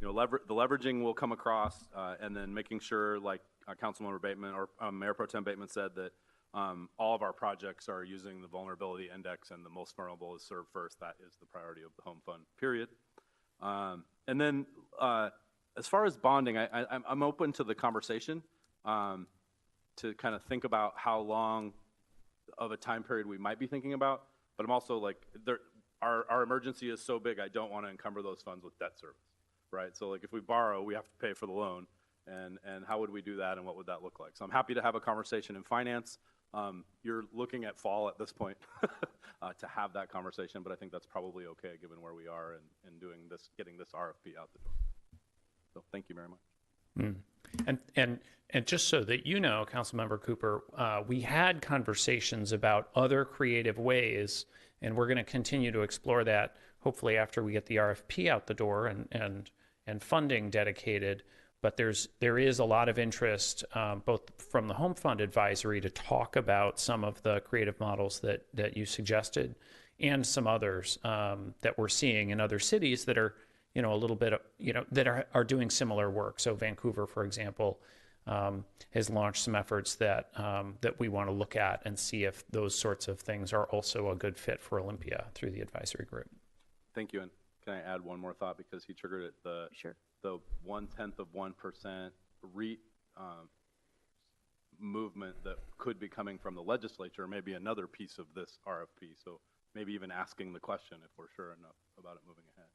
you know, the leveraging will come across, and then making sure, like Councilmember Bateman or Mayor Pro Tem Bateman said, that all of our projects are using the vulnerability index, and the most vulnerable is served first. That is the priority of the home fund, period. And then as far as bonding, I'm open to the conversation to kind of think about how long of a time period we might be thinking about, but I'm also like, our emergency is so big, I don't want to encumber those funds with debt service, right? So like if we borrow, we have to pay for the loan, and how would we do that, and what would that look like? So I'm happy to have a conversation in finance. You're looking at fall at this point to have that conversation, but I think that's probably okay given where we are and doing this, getting this RFP out the door. So thank you very much. And just so that you know, Councilmember Cooper, we had conversations about other creative ways, and we're going to continue to explore that, hopefully after we get the RFP out the door and funding dedicated. But there is a lot of interest, both from the Home Fund Advisory, to talk about some of the creative models that you suggested, and some others that we're seeing in other cities that are, you know, a little bit, you know, that are doing similar work. So Vancouver, for example, has launched some efforts that we want to look at and see if those sorts of things are also a good fit for Olympia through the advisory group. Thank you. And can I add one more thought, because he triggered it? The 0.1% REIT movement that could be coming from the legislature, maybe another piece of this RFP. So maybe even asking the question if we're sure enough about it moving ahead.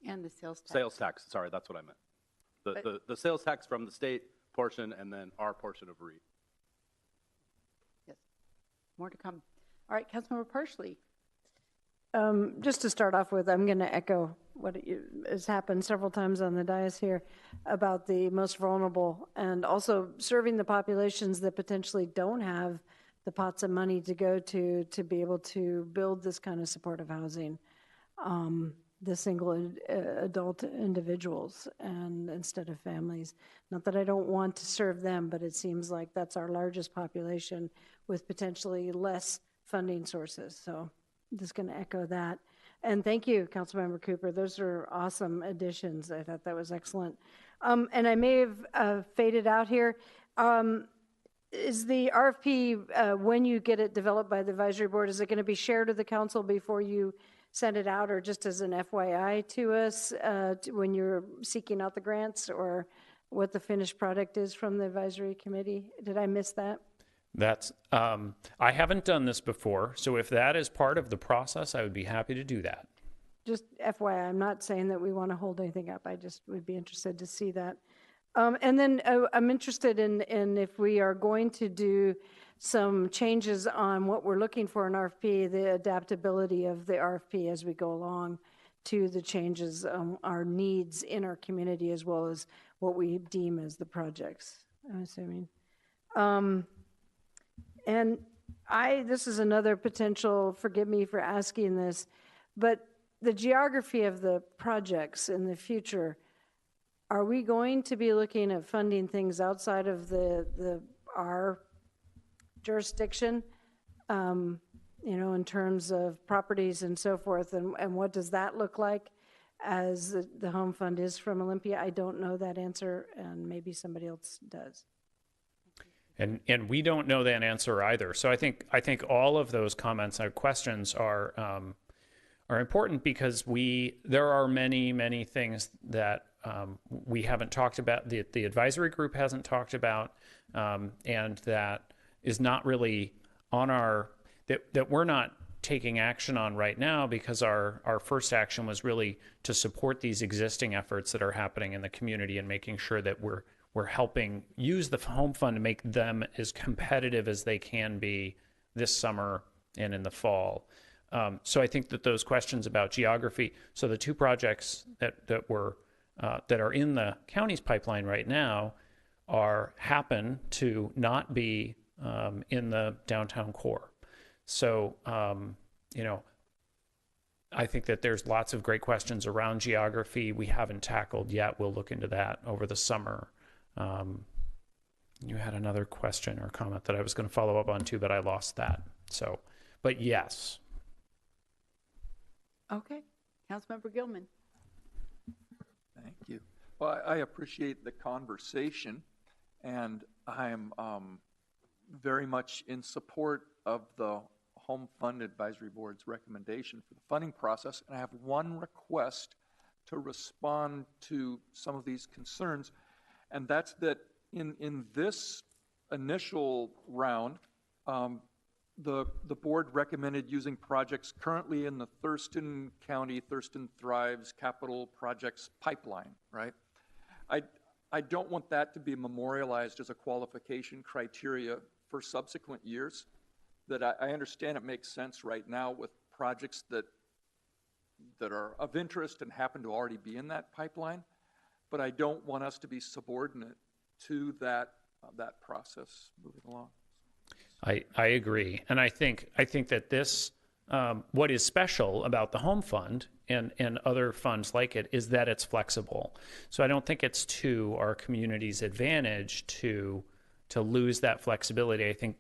And the sales tax. Sales tax, sorry, that's what I meant. The sales tax from the state portion, and then our portion of REIT. Yes, more to come. All right, Councilmember Parsley. Just to start off with, I'm going to echo what has happened several times on the dais here about the most vulnerable, and also serving the populations that potentially don't have the pots of money to go to be able to build this kind of supportive housing. The single adult individuals, and instead of families. Not that I don't want to serve them, but it seems like that's our largest population with potentially less funding sources. So I'm just going to echo that. And thank you, Councilmember Cooper. Those are awesome additions. I thought that was excellent. And I may have faded out here. Is the RFP, when you get it developed by the advisory board, is it going to be shared with the council before you send it out, or just as an FYI to us when you're seeking out the grants, or what the finished product is from the advisory committee? Did I miss that? That's I haven't done this before, so if that is part of the process, I would be happy to do that. Just FYI, I'm not saying that we want to hold anything up. I just would be interested to see that. And then I'm interested in if we are going to do some changes on what we're looking for in RFP, the adaptability of the RFP as we go along to the changes, our needs in our community, as well as what we deem as the projects, I'm assuming. And this is another potential, forgive me for asking this, but the geography of the projects in the future, are we going to be looking at funding things outside of our jurisdiction, you know, in terms of properties and so forth, and what does that look like as the home fund is from Olympia? I don't know that answer, and maybe somebody else does. And we don't know that answer either. So I think all of those comments and questions are important, because there are many things that we haven't talked about, the advisory group hasn't talked about, and that is not really on that we're not taking action on right now, because our first action was really to support these existing efforts that are happening in the community, and making sure that we're helping use the home fund to make them as competitive as they can be this summer and in the fall. So I think that those questions about geography, so the two projects that are in the county's pipeline right now happen to not be in the downtown core. So, you know, I think that there's lots of great questions around geography we haven't tackled yet. We'll look into that over the summer. You had another question or comment that I was going to follow up on too, but I lost that. So, but yes. Okay. Councilmember Gilman. Thank you. Well, I appreciate the conversation, and I'm very much in support of the Home Fund Advisory Board's recommendation for the funding process. And I have one request to respond to some of these concerns, and that's that in this initial round, the board recommended using projects currently in the Thurston County, Thurston Thrives Capital Projects pipeline, right? I don't want that to be memorialized as a qualification criteria for subsequent years. That I understand it makes sense right now with projects that are of interest and happen to already be in that pipeline, but I don't want us to be subordinate to that process moving along. I agree, and I think that this what is special about the Home Fund and other funds like it is that it's flexible. So I don't think it's to our community's advantage to lose that flexibility. I think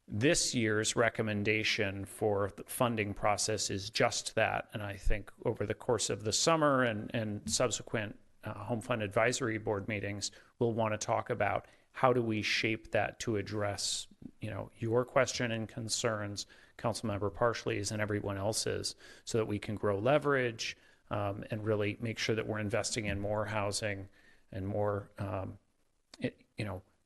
this year's recommendation for the funding process is just that, and I think over the course of the summer and subsequent Home Fund Advisory Board meetings, we'll want to talk about how do we shape that to address, your question and concerns, Councilmember Parsley's and everyone else's, so that we can grow leverage and really make sure that we're investing in more housing and more,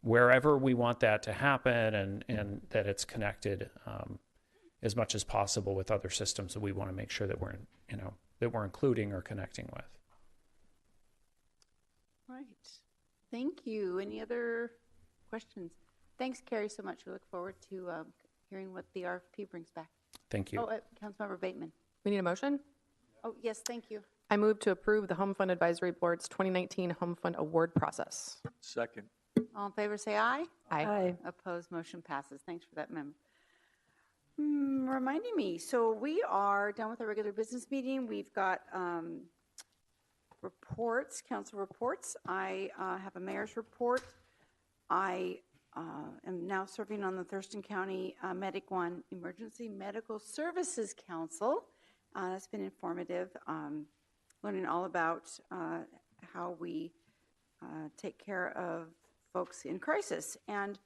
wherever we want that to happen, and that it's connected as much as possible with other systems that we want to make sure that we're including or connecting with. Right. Thank you. Any other questions? Thanks, Carrie, so much. We look forward to hearing what the RFP brings back. Thank you. Oh, Councilmember Bateman. We need a motion? Oh, yes, thank you. I move to approve the Home Fund Advisory Board's 2019 Home Fund Award process. Second. All in favor, say aye. Aye. Opposed, motion passes. Thanks for that, mem. Reminding me, so we are done with our regular business meeting. We've got reports, council reports. I have a mayor's report. I am now serving on the Thurston County Medic One Emergency Medical Services Council. That's been informative, learning all about how we take care of folks in crisis. And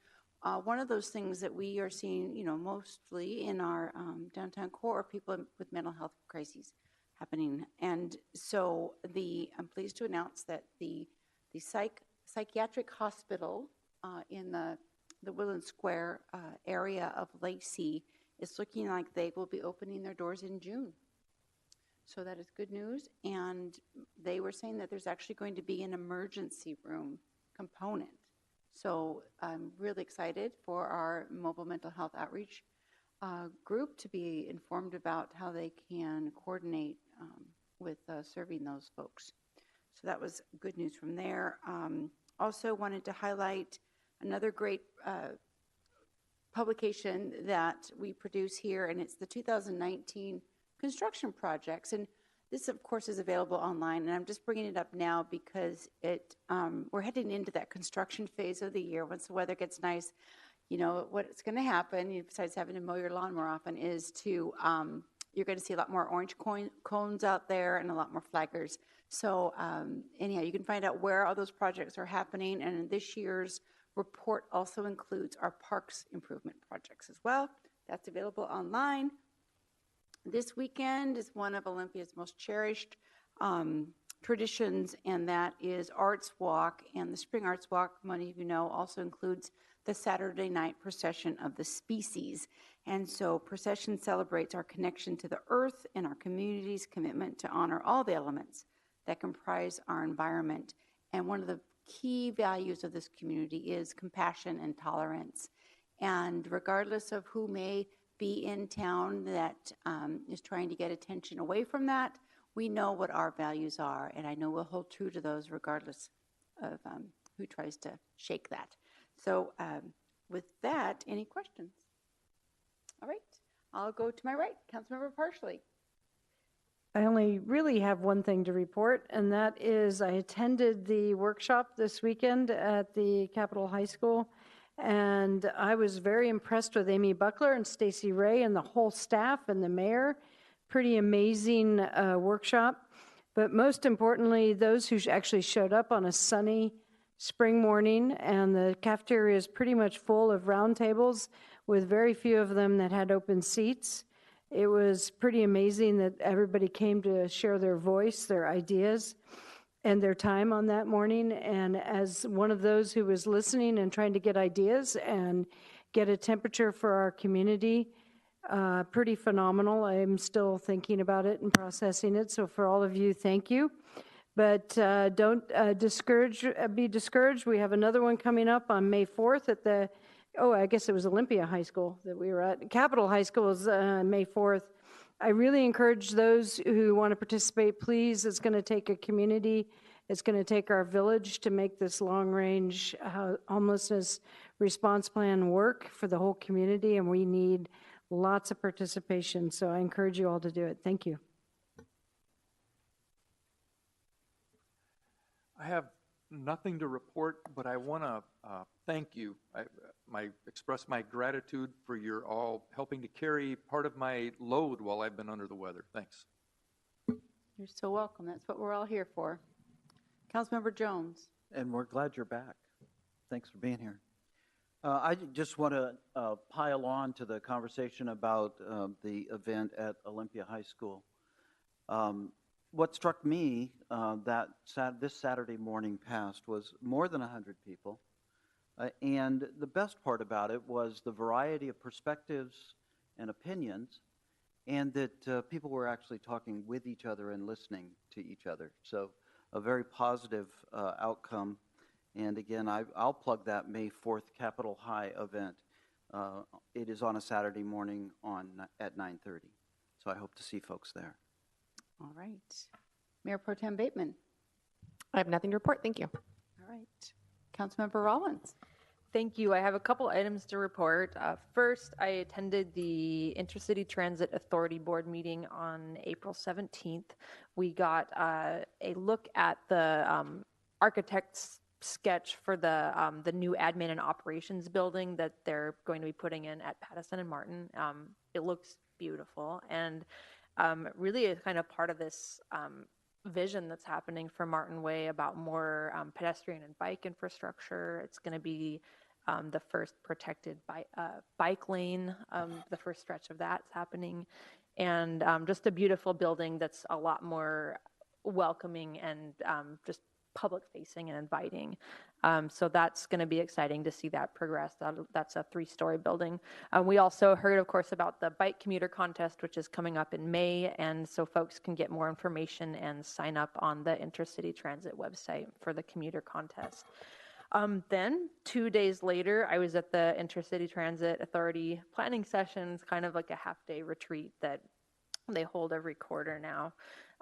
one of those things that we are seeing, mostly in our downtown core are people with mental health crises happening. And so I'm pleased to announce that the psychiatric hospital in the Woodland Square area of Lacey is looking like they will be opening their doors in June. So that is good news. And they were saying that there's actually going to be an emergency room component. So I'm really excited for our mobile mental health outreach group to be informed about how they can coordinate with serving those folks. So that was good news from there. Also wanted to highlight another great publication that we produce here, and it's the 2019 construction projects. And this, of course, is available online, and I'm just bringing it up now because we're heading into that construction phase of the year. Once the weather gets nice, what's going to happen, besides having to mow your lawn more often, is you're going to see a lot more orange cones out there and a lot more flaggers. So anyhow, you can find out where all those projects are happening, and this year's report also includes our parks improvement projects as well. That's available online. This weekend is one of Olympia's most cherished traditions, and that is Arts Walk. And the Spring Arts Walk, many of you know, also includes the Saturday night procession of the species. And so procession celebrates our connection to the earth and our community's commitment to honor all the elements that comprise our environment. And one of the key values of this community is compassion and tolerance. And regardless of who may be in town that is trying to get attention away from that, we know what our values are, and I know we'll hold true to those regardless of who tries to shake that. So with that, any questions? All right, I'll go to my right, Councilmember Parsley. I only really have one thing to report, and that is I attended the workshop this weekend at the Capitol High School, and I was very impressed with Amy Buckler and Stacy Ray and the whole staff and the mayor. Pretty amazing workshop. but most importantly, those who actually showed up on a sunny spring morning, and the cafeteria is pretty much full of round tables with very few of them that had open seats. It was pretty amazing that everybody came to share their voice, their ideas, and their time on that morning. And as one of those who was listening and trying to get ideas and get a temperature for our community, pretty phenomenal. I'm still thinking about it and processing it. So for all of you, thank you. But don't be discouraged. We have another one coming up on May 4th at the, I guess it was Olympia High School that we were at. Capitol High School is May 4th. I really encourage those who want to participate, please. It's going to take a community. It's going to take our village to make this long-range homelessness response plan work for the whole community, and we need lots of participation. So I encourage you all to do it. Thank you. I have nothing to report, but I want to thank you. Express my gratitude for your all helping to carry part of my load while I've been under the weather. Thanks. You're so welcome. That's what we're all here for. Councilmember Jones. And we're glad you're back. Thanks for being here. I just want to pile on to the conversation about the event at Olympia High School. What struck me this Saturday morning past was more than 100 people. And the best part about it was the variety of perspectives and opinions, and that people were actually talking with each other and listening to each other. So a very positive outcome. And again, I'll plug that May 4th Capitol High event. It is on a Saturday morning at 9:30. So I hope to see folks there. All right. Mayor Pro Tem Bateman. I have nothing to report. Thank you. All right. Councilmember Rollins. Thank you. I have a couple items to report. First, I attended the Intercity Transit Authority Board meeting on April 17th. We got a look at the architect's sketch for the new admin and operations building that they're going to be putting in at Pattison and Martin. It looks beautiful, and really is kind of part of this vision that's happening for Martin Way about more pedestrian and bike infrastructure. It's going to be the first protected bike lane, the first stretch of that's happening, and just a beautiful building that's a lot more welcoming and just public facing and inviting. So that's going to be exciting to see that progress. That's a 3-story building. We also heard, of course, about the bike commuter contest, which is coming up in May. And so folks can get more information and sign up on the Intercity Transit website for the commuter contest. Then 2 days later, I was at the Intercity Transit Authority planning sessions, kind of like a half-day retreat that they hold every quarter now.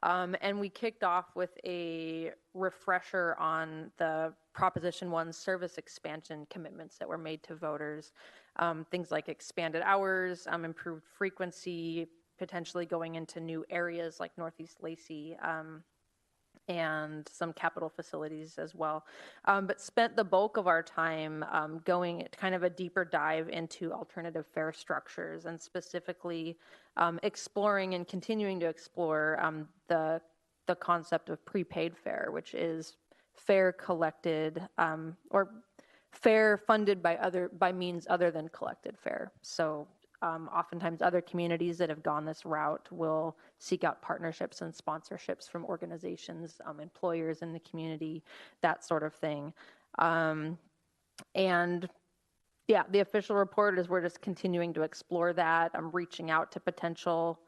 And we kicked off with a refresher on the Proposition 1 service expansion commitments that were made to voters. Things like expanded hours, improved frequency, potentially going into new areas like Northeast Lacey, and some capital facilities as well. But spent the bulk of our time going kind of a deeper dive into alternative fare structures, and specifically exploring and continuing to explore the concept of prepaid fare, which is fare collected or fare funded by means other than collected fare. So oftentimes other communities that have gone this route will seek out partnerships and sponsorships from organizations, employers in the community, that sort of thing. And yeah, the official report is we're just continuing to explore that. I'm reaching out to potential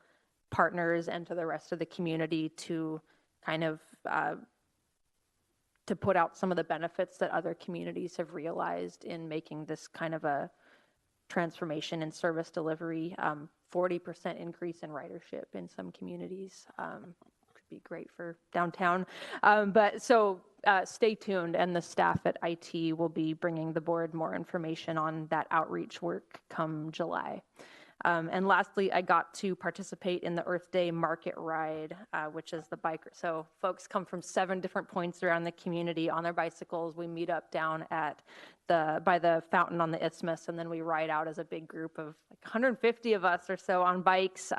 partners and to the rest of the community to kind of to put out some of the benefits that other communities have realized in making this kind of a transformation in service delivery. 40% increase in ridership in some communities could be great for downtown. But so stay tuned, and the staff at IT will be bringing the board more information on that outreach work come July. And lastly, I got to participate in the Earth Day Market Ride, which is the bike. So folks come from 7 different points around the community on their bicycles. We meet up down at by the fountain on the isthmus, and then we ride out as a big group of like 150 of us or so on bikes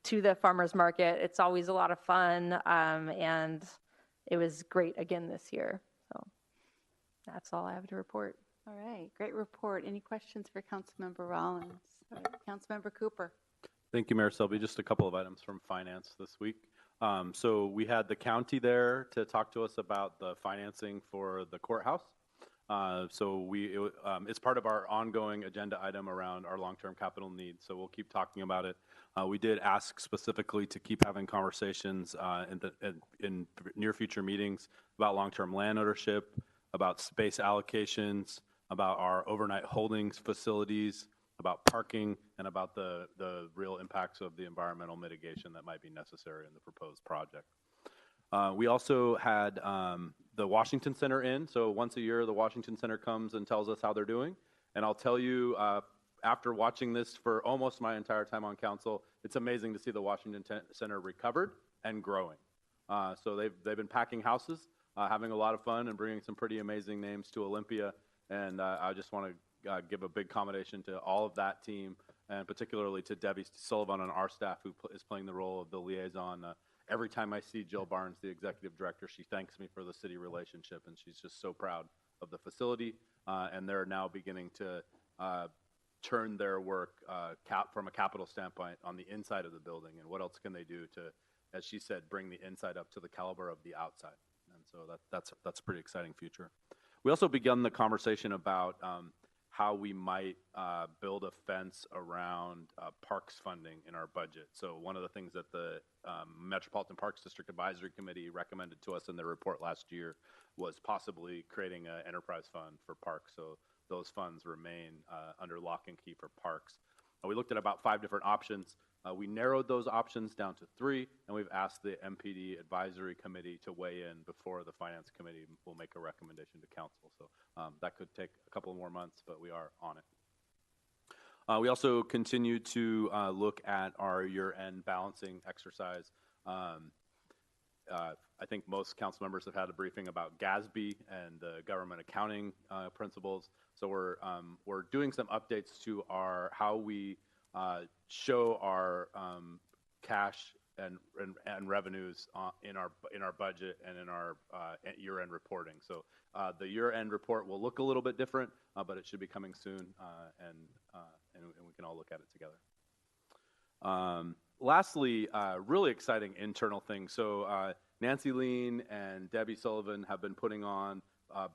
to the farmers market. It's always a lot of fun, and it was great again this year. So that's all I have to report. All right, great report. Any questions for Councilmember Rollins? All right, Councilmember Cooper. Thank you, Mayor Selby. Just a couple of items from finance this week. So we had the county there to talk to us about the financing for the courthouse. It's part of our ongoing agenda item around our long-term capital needs, so we'll keep talking about it. We did ask specifically to keep having conversations in near future meetings about long-term land ownership, about space allocations, about our overnight holdings facilities, about parking, and about the real impacts of the environmental mitigation that might be necessary in the proposed project. We also had the Washington Center in. So once a year, the Washington Center comes and tells us how they're doing. And I'll tell you, after watching this for almost my entire time on council, it's amazing to see the Washington Center recovered and growing. So they've been packing houses, having a lot of fun, and bringing some pretty amazing names to Olympia. And I just want to give a big commendation to all of that team, and particularly to Debbie Sullivan on our staff, who is playing the role of the liaison. Every time I see Jill Barnes, the executive director, she thanks me for the city relationship, and she's just so proud of the facility. And they're now beginning to turn their work from a capital standpoint on the inside of the building, and what else can they do to, as she said, bring the inside up to the caliber of the outside. And so that's a pretty exciting future. We also begun the conversation about how we might build a fence around parks funding in our budget. So one of the things that the Metropolitan Parks District Advisory Committee recommended to us in their report last year was possibly creating an enterprise fund for parks. So those funds remain under lock and key for parks. We looked at about 5 different options. We narrowed those options down to 3, and we've asked the MPD Advisory Committee to weigh in before the Finance Committee will make a recommendation to Council. So that could take a couple more months, but we are on it. We also continue to look at our year-end balancing exercise. I think most council members have had a briefing about GASB and the government accounting principles. So we're doing some updates to how we show our cash and revenues in our budget and in our year-end reporting. So the year-end report will look a little bit different, but it should be coming soon, and we can all look at it together. Lastly, really exciting internal thing. So Nancy Lean and Debbie Sullivan have been putting on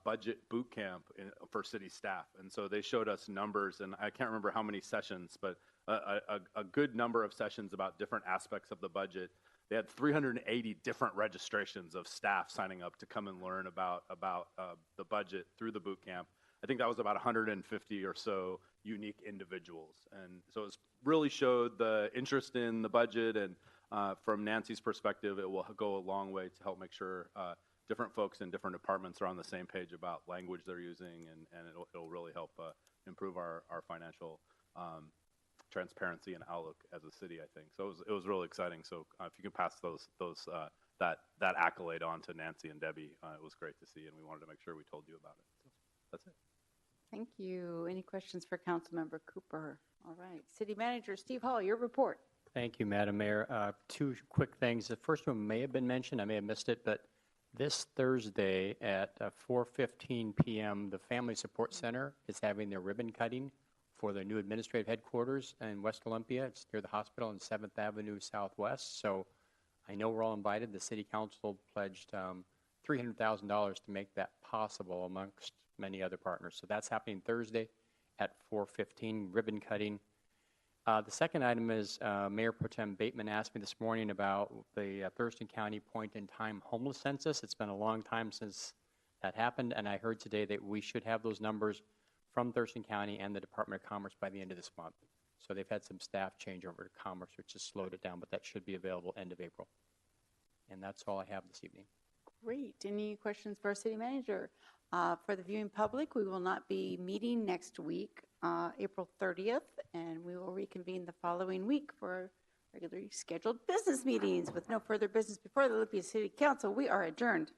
budget boot camp for city staff. And so they showed us numbers, and I can't remember how many sessions, but a good number of sessions about different aspects of the budget. They had 380 different registrations of staff signing up to come and learn about the budget through the boot camp. I think that was about 150 or so unique individuals. And so it really showed the interest in the budget, and from Nancy's perspective, it will go a long way to help make sure different folks in different departments are on the same page about language they're using, and it'll really help improve our financial transparency and outlook as a city, I think. So it was really exciting. So if you can pass that accolade on to Nancy and Debbie, it was great to see, and we wanted to make sure we told you about it. So that's it. Thank you. Any questions for Councilmember Cooper? All right. City Manager Steve Hall, your report. Thank you, Madam Mayor. 2 quick things. The first one may have been mentioned. I may have missed it, but this Thursday at 4:15 p.m., the Family Support Center is having their ribbon cutting for the new administrative headquarters in West Olympia. It's near the hospital on 7th Avenue Southwest. So I know we're all invited. The City Council pledged $300,000 to make that possible amongst many other partners. So that's happening Thursday at 4:15, ribbon cutting. The second item is Mayor Pro Tem Bateman asked me this morning about the Thurston County point-in-time homeless census. It's been a long time since that happened, and I heard today that we should have those numbers from Thurston County and the Department of Commerce by the end of this month. So they've had some staff change over to Commerce, which has slowed it down, but that should be available end of April. And that's all I have this evening. Great. Any questions for our City Manager? For the viewing public, we will not be meeting next week April 30th, and we will reconvene the following week for regularly scheduled business meetings. With no further business before the Olympia City Council, we are adjourned.